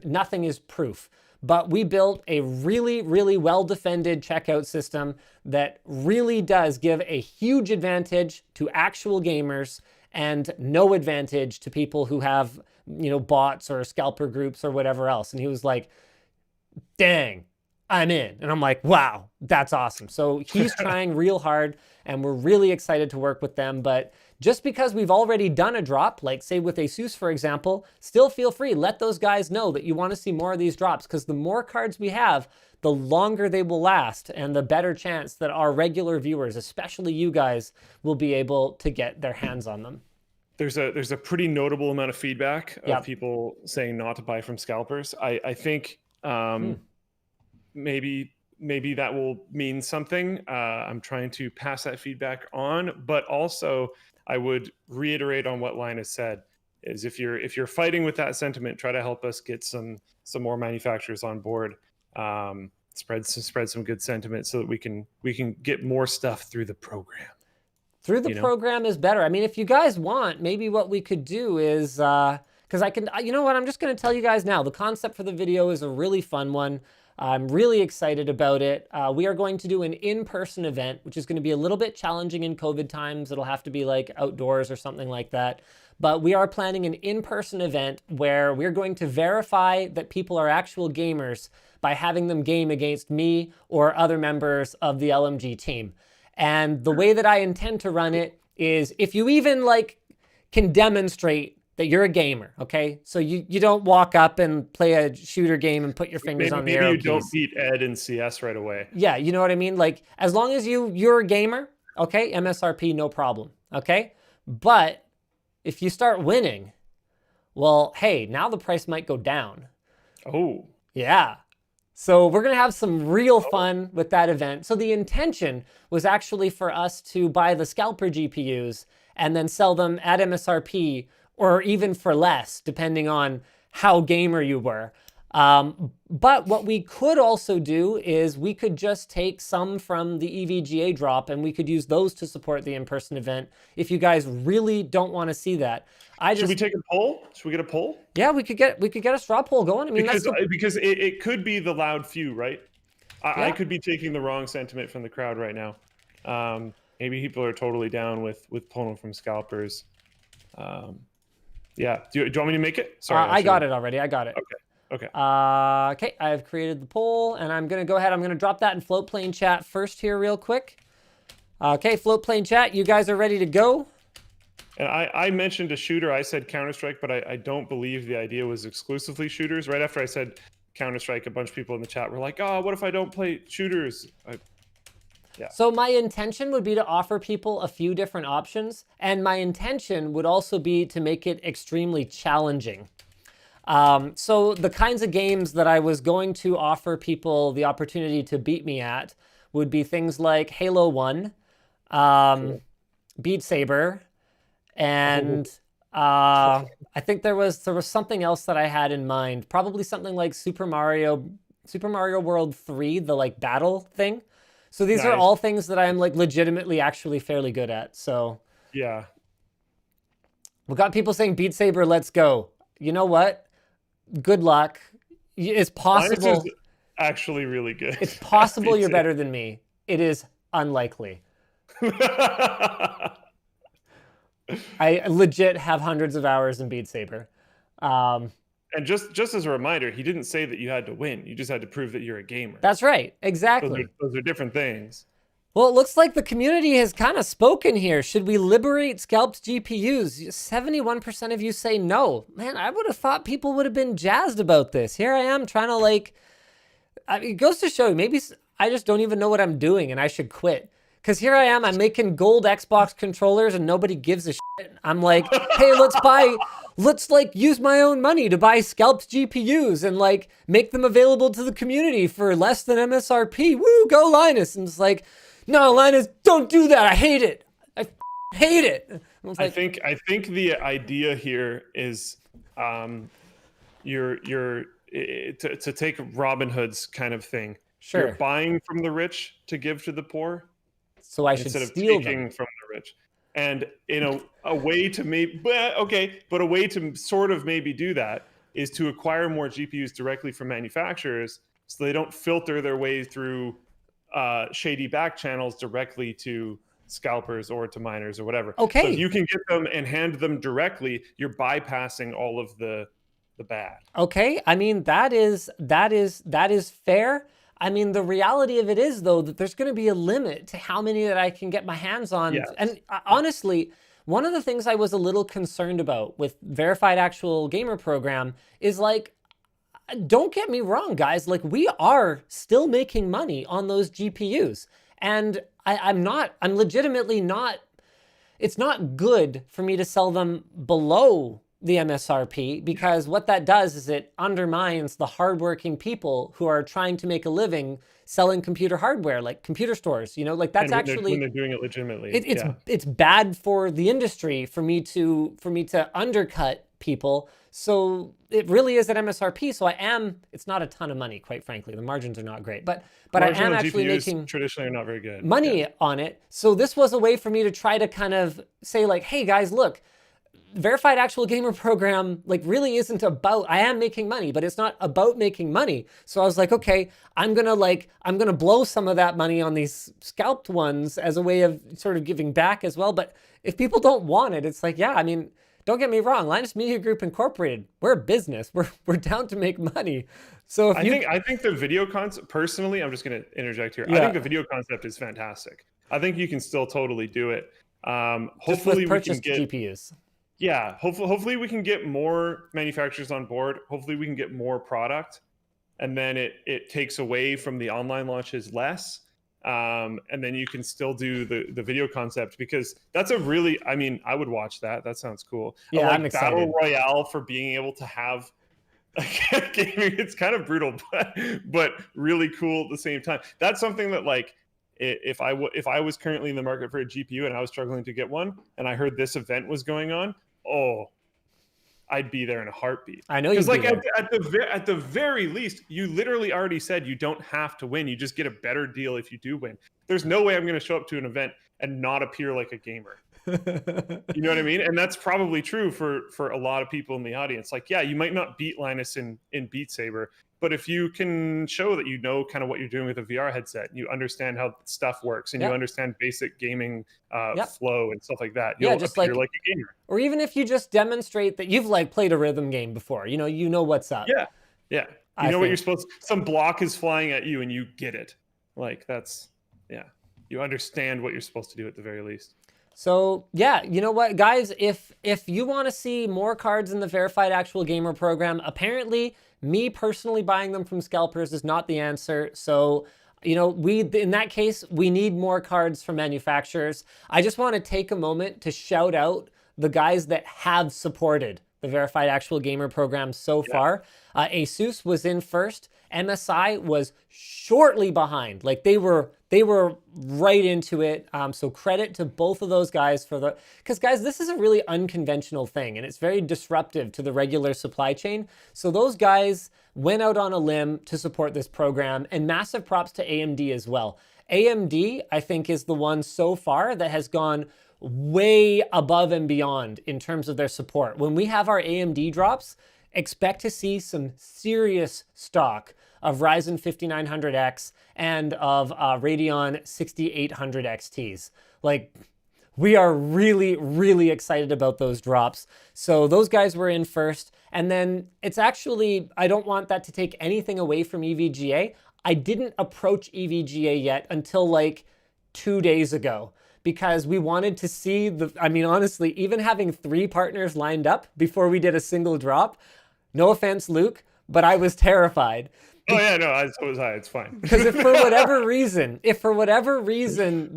nothing is proof, but we built a really, really well-defended checkout system that really does give a huge advantage to actual gamers and no advantage to people who have, you know, bots or scalper groups or whatever else. And he was like, dang, I'm in. And I'm like, wow, that's awesome. So he's trying real hard, and we're really excited to work with them. But just because we've already done a drop, like say with Asus, for example, still feel free. Let those guys know that you want to see more of these drops, because the more cards we have, the longer they will last, and the better chance that our regular viewers, especially you guys, will be able to get their hands on them. There's a pretty notable amount of feedback of people saying not to buy from scalpers. I think maybe that will mean something. I'm trying to pass that feedback on, but also I would reiterate on what Linus said, is if you're fighting with that sentiment, try to help us get some more manufacturers on board. Spread some good sentiment so that we can get more stuff through the program. Through the program is better. I mean, if you guys want, maybe what we could do is, because I can, you know what, I'm just going to tell you guys now, the concept for the video is a really fun one. I'm really excited about it. We are going to do an in-person event, which is going to be a little bit challenging in COVID times. It'll have to be like outdoors or something like that. But we are planning an in-person event where we're going to verify that people are actual gamers by having them game against me or other members of the LMG team. And the way that I intend to run it is, if you even like can demonstrate that you're a gamer, okay? So you don't walk up and play a shooter game and put your fingers on the arrow keys. Maybe you don't beat Ed in CS right away. Yeah, you know what I mean? Like, as long as you're a gamer, okay, MSRP, no problem, okay? But if you start winning, well, hey, now the price might go down. Oh. Yeah. So we're going to have some real fun with that event. So the intention was actually for us to buy the scalper GPUs and then sell them at MSRP, or even for less, depending on how gamer you were. But what we could also do is we could just take some from the EVGA drop, and we could use those to support the in-person event if you guys really don't want to see that. Should we take a poll? Should we get a poll? Yeah, we could get a straw poll going. I mean, because it could be the loud few, right? I could be taking the wrong sentiment from the crowd right now. Maybe people are totally down with pulling from scalpers. Yeah. Do you want me to make it? Sorry, I got it already. I got it. Okay. Okay, I've created the poll, and I'm going to go ahead. I'm going to drop that in Floatplane chat first here real quick. Okay, Floatplane chat, you guys are ready to go? And I mentioned a shooter. I said Counter-Strike, but I don't believe the idea was exclusively shooters. Right after I said Counter-Strike, a bunch of people in the chat were like, oh, what if I don't play shooters? Yeah. So my intention would be to offer people a few different options, and my intention would also be to make it extremely challenging. So the kinds of games that I was going to offer people the opportunity to beat me at would be things like Halo 1, cool. Beat Saber, and I think there was something else that I had in mind. Probably something like Super Mario World 3, the like battle thing. So these are Nice. all things that I'm like legitimately actually fairly good at. So Yeah. we got people saying Beat Saber, let's go. You know what? Good luck. It's Linus possible. is actually really good. It's possible you're better than me. It is unlikely. I legit have hundreds of hours in Beat Saber. And just as a reminder, he didn't say that you had to win. You just had to prove that you're a gamer. That's right. Exactly. Those are different things. Well, it looks like the community has kind of spoken here. Should we liberate scalped GPUs? 71% of you say no. Man, I would have thought people would have been jazzed about this. Here I am trying to like, I mean, it goes to show you, maybe I just don't even know what I'm doing and I should quit. Because here I am, I'm making gold Xbox controllers and nobody gives a shit. I'm like, hey, let's like use my own money to buy scalped GPUs and like make them available to the community for less than MSRP. Woo, go Linus. And it's like, no, Linus, don't do that. I hate it. I hate it. I think the idea here is you're to take Robin Hood's kind of thing. Sure. You're buying from the rich to give to the poor. So I should instead of steal taking them from the rich. And a way to maybe, but a way to sort of maybe do that is to acquire more GPUs directly from manufacturers, so they don't filter their way through shady back channels directly to scalpers or to miners or whatever. Okay. So if you can get them and hand them directly, you're bypassing all of the bad. Okay. I mean, that is fair. I mean, the reality of it is, though, that there's going to be a limit to how many that I can get my hands on. Yes. And honestly, one of the things I was a little concerned about with Verified Actual Gamer Program is like, don't get me wrong, guys, like we are still making money on those GPUs. And I'm legitimately not, it's not good for me to sell them below the MSRP, because what that does is it undermines the hardworking people who are trying to make a living selling computer hardware, like computer stores, you know, like that's actually when they're doing it legitimately. It's bad for the industry for me to undercut people. So it really is at MSRP. So it's not a ton of money, quite frankly. The margins are not great, but I am actually GPUs making traditionally are not very good money on it. So this was a way for me to try to kind of say like, hey guys, look, Verified Actual Gamer Program like really isn't about, I am making money, but it's not about making money. So I was like, okay, I'm gonna blow some of that money on these scalped ones as a way of sort of giving back as well. But if people don't want it, it's like, yeah, I mean, don't get me wrong, Linus Media Group Incorporated, we're a business. We're down to make money. So if I think the video concept, personally, I'm just going to interject here. Yeah. I think the video concept is fantastic. I think you can still totally do it. Hopefully we can get GPUs. Yeah, hopefully we can get more manufacturers on board. Hopefully we can get more product, and then it takes away from the online launches less. And then you can still do the video concept, because that's a really, I mean, I would watch that. That sounds cool. Yeah, I'm excited. Battle Royale for being able to have gaming. It's kind of brutal, but really cool at the same time. That's something that like, if I was currently in the market for a GPU and I was struggling to get one, and I heard this event was going on, I'd be there in a heartbeat. I know, because like at the very least, you literally already said you don't have to win. You just get a better deal if you do win. There's no way I'm going to show up to an event and not appear like a gamer. You know what I mean? And that's probably true for a lot of people in the audience. Like, yeah, you might not beat Linus in Beat Saber, but if you can show that you know kind of what you're doing with a VR headset, you understand how stuff works, and you understand basic gaming flow and stuff like that, you'll just appear like a gamer. Or even if you just demonstrate that you've like played a rhythm game before, you know what's up. Yeah. You know what you're supposed to, some block is flying at you and you get it. Like that's, you understand what you're supposed to do at the very least. So yeah, you know what, guys, if you want to see more cards in the Verified Actual Gamer Program, apparently me personally buying them from scalpers is not the answer. So, you know, in that case, we need more cards from manufacturers. I just want to take a moment to shout out the guys that have supported the Verified Actual Gamer Program so far. Asus was in first. MSI was shortly behind. Like they were right into it. So credit to both of those guys because guys, this is a really unconventional thing and it's very disruptive to the regular supply chain. So those guys went out on a limb to support this program, and massive props to AMD as well. AMD, I think, is the one so far that has gone way above and beyond in terms of their support. When we have our AMD drops, expect to see some serious stock of Ryzen 5900X and of Radeon 6800 XTs. Like, we are really, really excited about those drops. So those guys were in first. And then it's actually, I don't want that to take anything away from EVGA. I didn't approach EVGA yet until like 2 days ago, because we wanted to see I mean, honestly, even having 3 partners lined up before we did a single drop, no offense, Luke, but I was terrified. Oh yeah, no, so was I. It's fine. Because if for whatever reason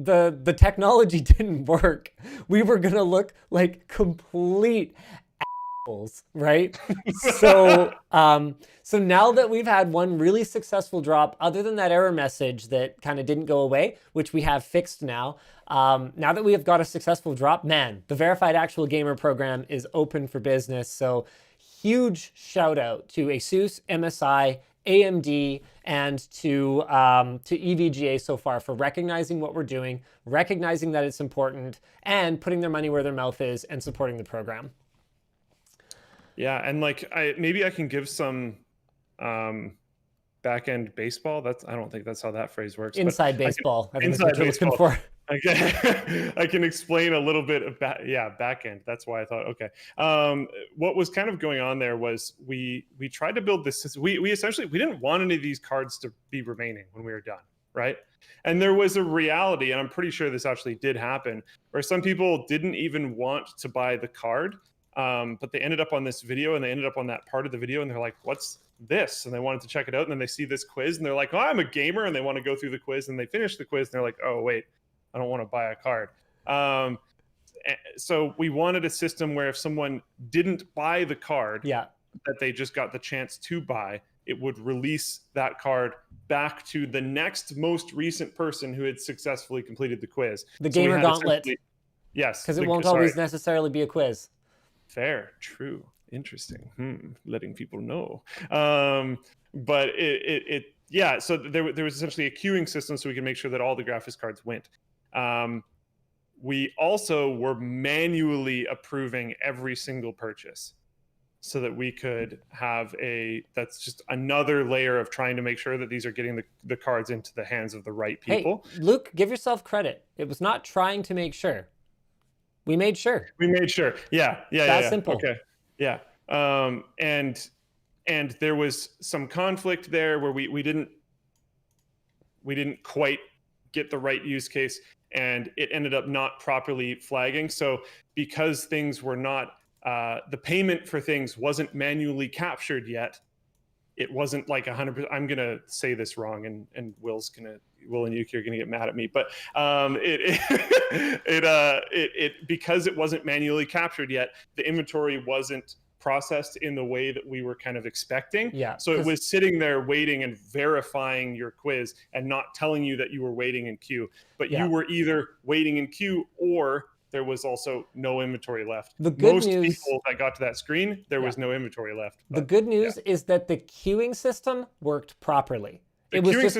the technology didn't work, we were gonna look like complete assholes, right? So so now that we've had one really successful drop, other than that error message that kind of didn't go away, which we have fixed now, now that we have got a successful drop, man, the Verified Actual Gamer program is open for business. So huge shout out to ASUS, MSI, AMD, and to EVGA so far for recognizing what we're doing, recognizing that it's important, and putting their money where their mouth is and supporting the program. Yeah, and like maybe I can give some back end baseball. I don't think that's how that phrase works. Inside baseball. I think inside that's what you're looking for. Okay. I can explain a little bit of back end. That's why I thought, okay. What was kind of going on there was we tried to build this. We essentially, we didn't want any of these cards to be remaining when we were done, right? And there was a reality, and I'm pretty sure this actually did happen, where some people didn't even want to buy the card, but they ended up on this video, and they ended up on that part of the video, and they're like, what's this? And they wanted to check it out, and then they see this quiz, and they're like, oh, I'm a gamer, and they want to go through the quiz, and they finish the quiz, and they're like, oh, wait, I don't want to buy a card. So we wanted a system where if someone didn't buy the card, that they just got the chance to buy, it would release that card back to the next most recent person who had successfully completed the quiz. The gamer gauntlet. Yes. Because it won't always necessarily be a quiz. Fair. True. Interesting. Letting people know. But yeah, so there was essentially a queuing system so we can make sure that all the graphics cards went. We also were manually approving every single purchase so that we could have that's just another layer of trying to make sure that these are getting the cards into the hands of the right people. Hey, Luke, give yourself credit. It was not trying to make sure. We made sure. We made sure. Yeah. That's simple. Okay. Yeah. And there was some conflict there where we didn't quite get the right use case, and it ended up not properly flagging. So because things were not, the payment for things wasn't manually captured yet, it wasn't like 100%. I'm going to say this wrong, and Will and Yuki are going to get mad at me, but because it wasn't manually captured yet, the inventory wasn't processed in the way that we were kind of expecting. Yeah. So it was sitting there waiting and verifying your quiz and not telling you that you were waiting in queue, but you were either waiting in queue or there was also no inventory left. The good Most news, people that got to that screen, there was no inventory left. But the good news is that the queuing system worked properly. It was just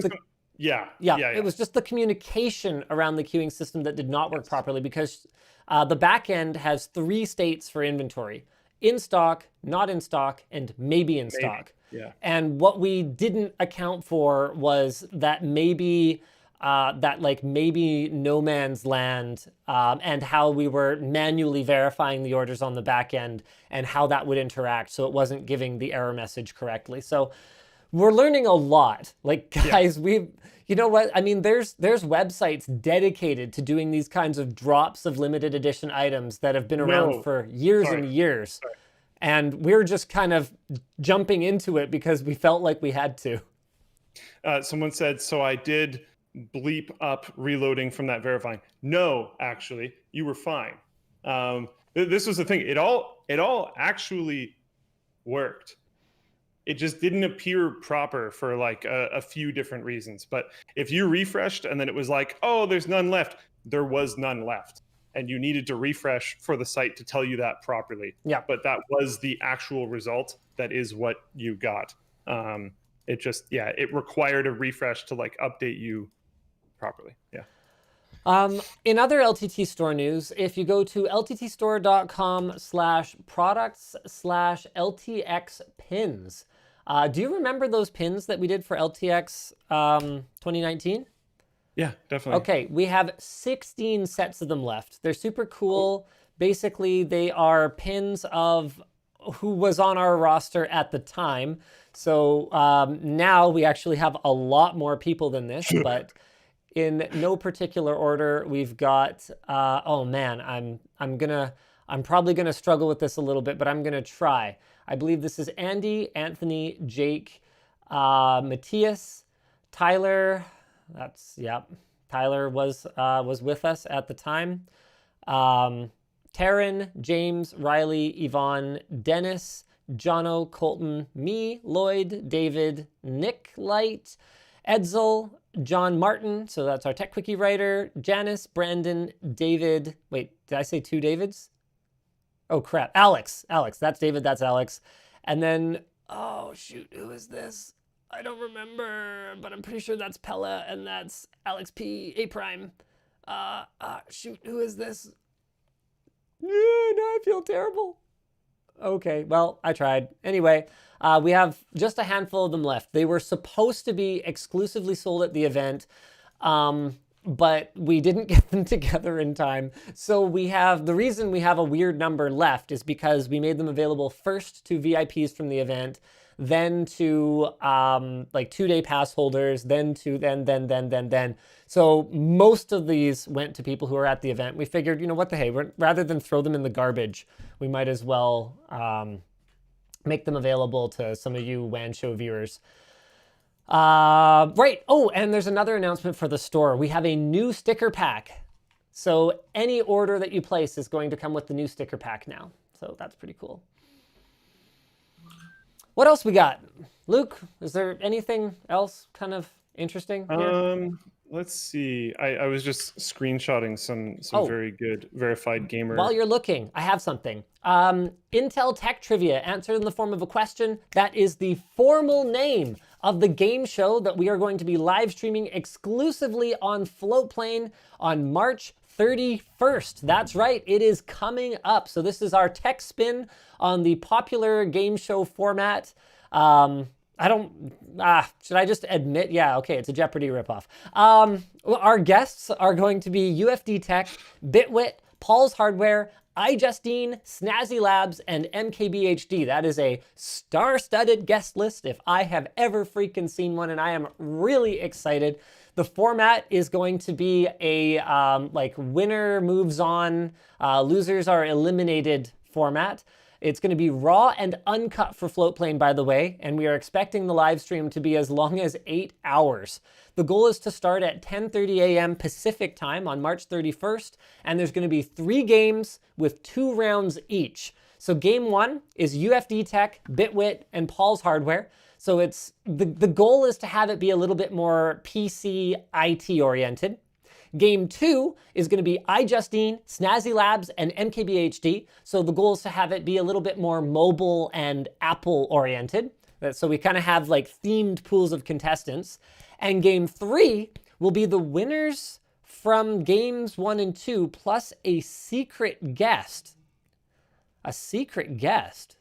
it was just the communication around the queuing system that did not work properly, because the back end has 3 states for inventory: in stock, not in stock, and maybe in stock. Yeah. And what we didn't account for was that maybe maybe no man's land, and how we were manually verifying the orders on the back end and how that would interact, so it wasn't giving the error message correctly. So we're learning a lot. Like, guys, you know what? I mean, there's websites dedicated to doing these kinds of drops of limited edition items that have been around for years and years. And we're just kind of jumping into it because we felt like we had to. Someone said, so I did bleep up reloading from that verifying. No, actually, you were fine. This was the thing. It all actually worked. It just didn't appear proper for like a few different reasons. But if you refreshed and then it was like, oh, there's none left, there was none left. And you needed to refresh for the site to tell you that properly. Yeah. But that was the actual result. That is what you got. It just, it required a refresh to like update you properly. Yeah. In other LTT store news, if you go to lttstore.com/products/LTX pins, do you remember those pins that we did for LTX 2019? Yeah, definitely. Okay, we have 16 sets of them left. They're super cool. Basically, they are pins of who was on our roster at the time. So now we actually have a lot more people than this, but in no particular order, we've got, oh man, I'm probably gonna struggle with this a little bit, but I'm gonna try. I believe this is Andy, Anthony, Jake, Matthias, Tyler. Tyler was with us at the time. Taryn, James, Riley, Yvonne, Dennis, Jono, Colton, me, Lloyd, David, Nick Light, Edsel, John Martin, so that's our Tech Quickie writer, Janice, Brandon, David. Wait, did I say two Davids? Oh crap, Alex, that's David, that's Alex. And then, oh shoot, who is this? I don't remember, but I'm pretty sure that's Pella and that's Alex P. A Prime. Shoot, who is this? Now I feel terrible. Okay, well, I tried. Anyway, we have just a handful of them left. They were supposed to be exclusively sold at the event, but we didn't get them together in time. So the reason we have a weird number left is because we made them available first to VIPs from the event, then to like 2-day pass holders, then. So most of these went to people who were at the event. We figured, you know what the hey, rather than throw them in the garbage, we might as well make them available to some of you WAN Show viewers. Right. Oh, and there's another announcement for the store. We have a new sticker pack. So any order that you place is going to come with the new sticker pack now. So that's pretty cool. What else we got? Luke, is there anything else kind of interesting here? Let's see. I was just screenshotting some very good verified gamer. While you're looking, I have something. Intel Tech Trivia, answered in the form of a question. That is the formal name of the game show that we are going to be live streaming exclusively on Floatplane on March 31st. That's right, it is coming up. So this is our tech spin on the popular game show format. Should I just admit? Yeah, okay, it's a Jeopardy ripoff. Our guests are going to be UFD Tech, Bitwit, Paul's Hardware, iJustine, Snazzy Labs, and MKBHD. That is a star-studded guest list if I have ever freaking seen one, and I am really excited. The format is going to be a like winner moves on, losers are eliminated format. It's going to be raw and uncut for Floatplane, by the way, and we are expecting the live stream to be as long as 8 hours. The goal is to start at 10:30 a.m. Pacific time on March 31st, and there's going to be 3 games with 2 rounds each. So game 1 is UFD Tech, Bitwit, and Paul's Hardware. So it's the goal is to have it be a little bit more PC IT oriented. Game 2 is going to be iJustine, Snazzy Labs, and MKBHD. So the goal is to have it be a little bit more mobile and Apple oriented. So we kind of have like themed pools of contestants. And game 3 will be the winners from games 1 and 2 plus a secret guest. A secret guest.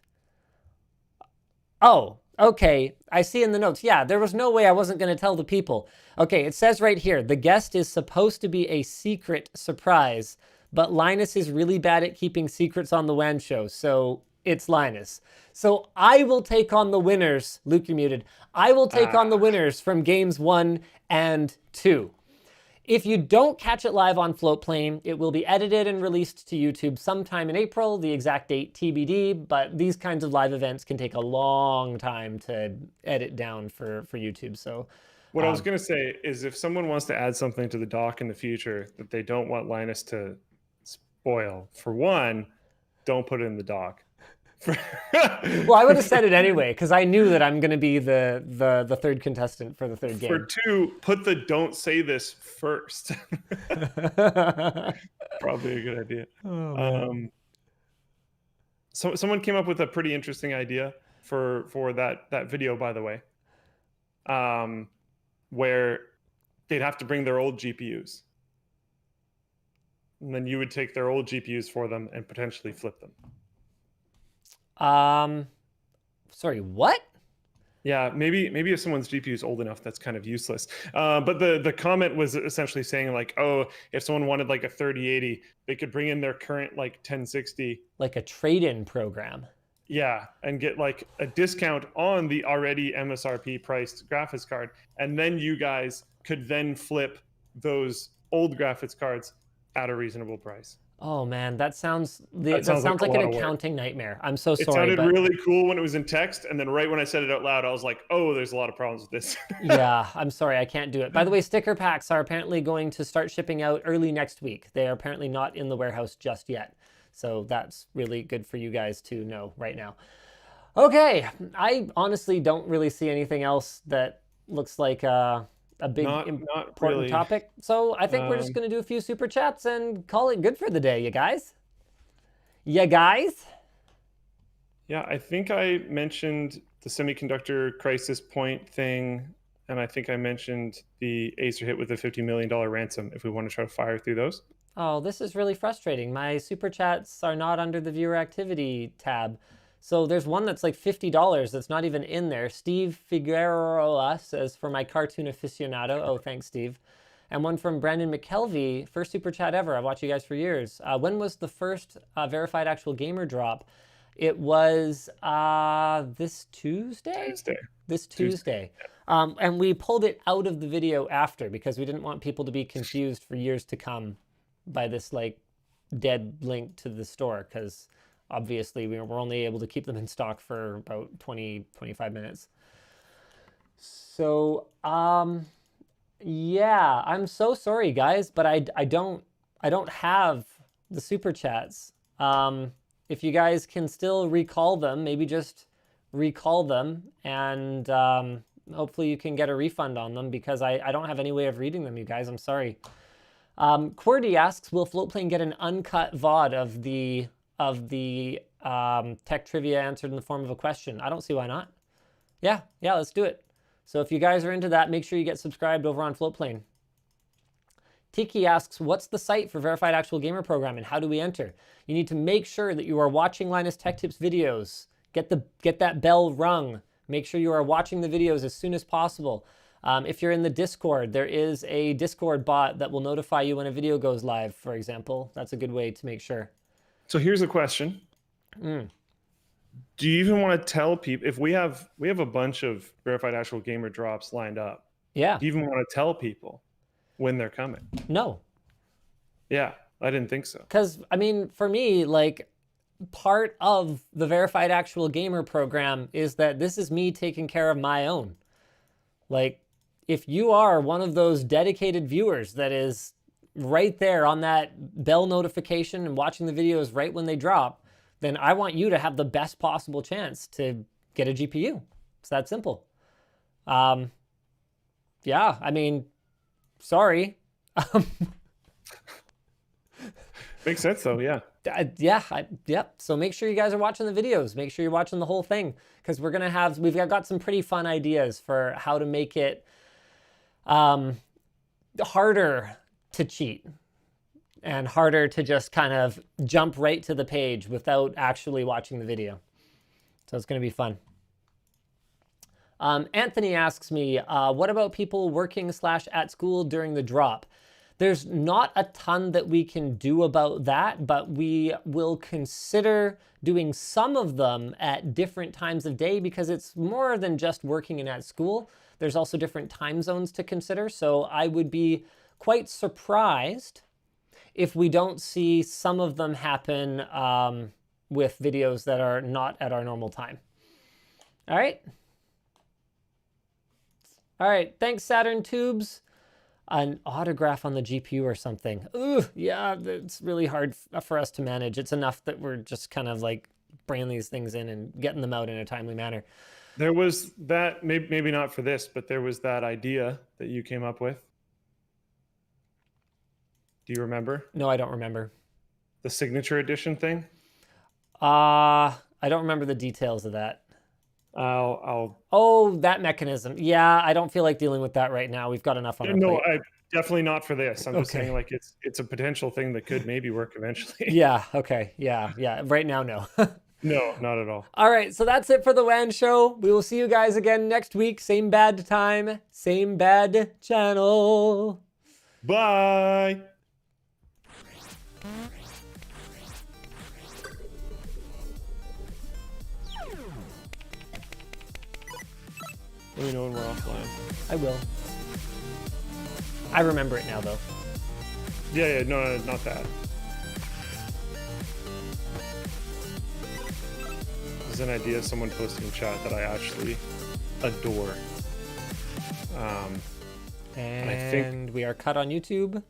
Oh, okay. I see in the notes. Yeah, there was no way I wasn't going to tell the people. Okay, it says right here, the guest is supposed to be a secret surprise, but Linus is really bad at keeping secrets on the WAN Show, so it's Linus. So I will take on the winners. Luke, you're muted. I will take on the winners from games 1 and 2. If you don't catch it live on Floatplane, it will be edited and released to YouTube sometime in April, the exact date TBD, but these kinds of live events can take a long time to edit down for YouTube. So what I was going to say is if someone wants to add something to the doc in the future that they don't want Linus to spoil, for one, don't put it in the doc. Well, I would have said it anyway because I knew that I'm going to be the third contestant for the third game. For 2, put the don't say this first. Probably a good idea. Oh, so someone came up with a pretty interesting idea for that video, by the way, where they'd have to bring their old GPUs. And then you would take their old GPUs for them and potentially flip them. Sorry, what? Yeah, maybe if someone's GPU is old enough, that's kind of useless. But the comment was essentially saying like, oh, if someone wanted like a 3080, they could bring in their current like 1060. Like a trade-in program. Yeah, and get like a discount on the already MSRP priced graphics card. And then you guys could then flip those old graphics cards at a reasonable price. Oh man, that sounds like an accounting nightmare. I'm so sorry. It sounded really cool when it was in text, and then right when I said it out loud, I was like, "Oh, there's a lot of problems with this." Yeah, I'm sorry, I can't do it. By the way, sticker packs are apparently going to start shipping out early next week. They are apparently not in the warehouse just yet, so that's really good for you guys to know right now. Okay, I honestly don't really see anything else that looks like a big important topic. So I think we're just going to do a few super chats and call it good for the day, you guys. Yeah, guys? Yeah, I think I mentioned the semiconductor crisis point thing, and I think I mentioned the Acer hit with a $50 million ransom if we want to try to fire through those. Oh, this is really frustrating. My super chats are not under the viewer activity tab. So there's one that's like $50 that's not even in there. Steve Figueroa says, for my cartoon aficionado. Oh, thanks, Steve. And one from Brandon McKelvey, first super chat ever. I've watched you guys for years. When was the first verified actual gamer drop? It was this Tuesday? This Tuesday. And we pulled it out of the video after because we didn't want people to be confused for years to come by this like dead link to the store, because obviously we were only able to keep them in stock for about 20-25 minutes. So yeah, I'm so sorry guys, but I don't have the super chats. If you guys can still recall them, maybe just recall them, and hopefully you can get a refund on them, because I don't have any way of reading them, you guys. I'm sorry. QWERTY asks, will Floatplane get an uncut VOD of the tech trivia answered in the form of a question? I don't see why not. Yeah, let's do it. So if you guys are into that, make sure you get subscribed over on Floatplane. Tiki asks, what's the site for Verified Actual Gamer Program and how do we enter? You need to make sure that you are watching Linus Tech Tips videos. Get that bell rung. Make sure you are watching the videos as soon as possible. If you're in the Discord, there is a Discord bot that will notify you when a video goes live, for example. That's a good way to make sure. So here's a question. Do you even want to tell people, if we have a bunch of Verified Actual Gamer drops lined up? Yeah. Do you even want to tell people when they're coming? No. Yeah, I didn't think so. Because, I mean, for me, like, part of the Verified Actual Gamer program is that this is me taking care of my own. Like, if you are one of those dedicated viewers that is right there on that bell notification and watching the videos right when they drop, then I want you to have the best possible chance to get a GPU. It's that simple. Yeah, I mean, sorry. Makes sense though, yeah. Yep. So make sure you guys are watching the videos. Make sure you're watching the whole thing, because we've got some pretty fun ideas for how to make it harder to cheat and harder to just kind of jump right to the page without actually watching the video. So it's going to be fun. Anthony asks me, what about people working / at school during the drop? There's not a ton that we can do about that, but we will consider doing some of them at different times of day, because it's more than just working and at school. There's also different time zones to consider. So I would be quite surprised if we don't see some of them happen with videos that are not at our normal time. All right. All right. Thanks, Saturn Tubes. An autograph on the GPU or something. Ooh, yeah, it's really hard for us to manage. It's enough that we're just kind of like bringing these things in and getting them out in a timely manner. There was that, maybe not for this, but there was that idea that you came up with. Do you remember? No, I don't remember. The signature edition thing? I don't remember the details of that. I'll. Oh, that mechanism. Yeah, I don't feel like dealing with that right now. We've got enough on our No, plate. definitely not for this. I'm just Okay. saying, like, it's a potential thing that could maybe work eventually. Yeah. Okay. Yeah. Yeah. Right now, no. No, not at all. All right. So that's it for the WAN show. We will see you guys again next week. Same bad time, same bad channel. Bye. Let me know when we're offline. I will. I remember it now, though. Yeah, no, not that. This is an idea someone posted in chat that I actually adore. And I think we are cut on YouTube.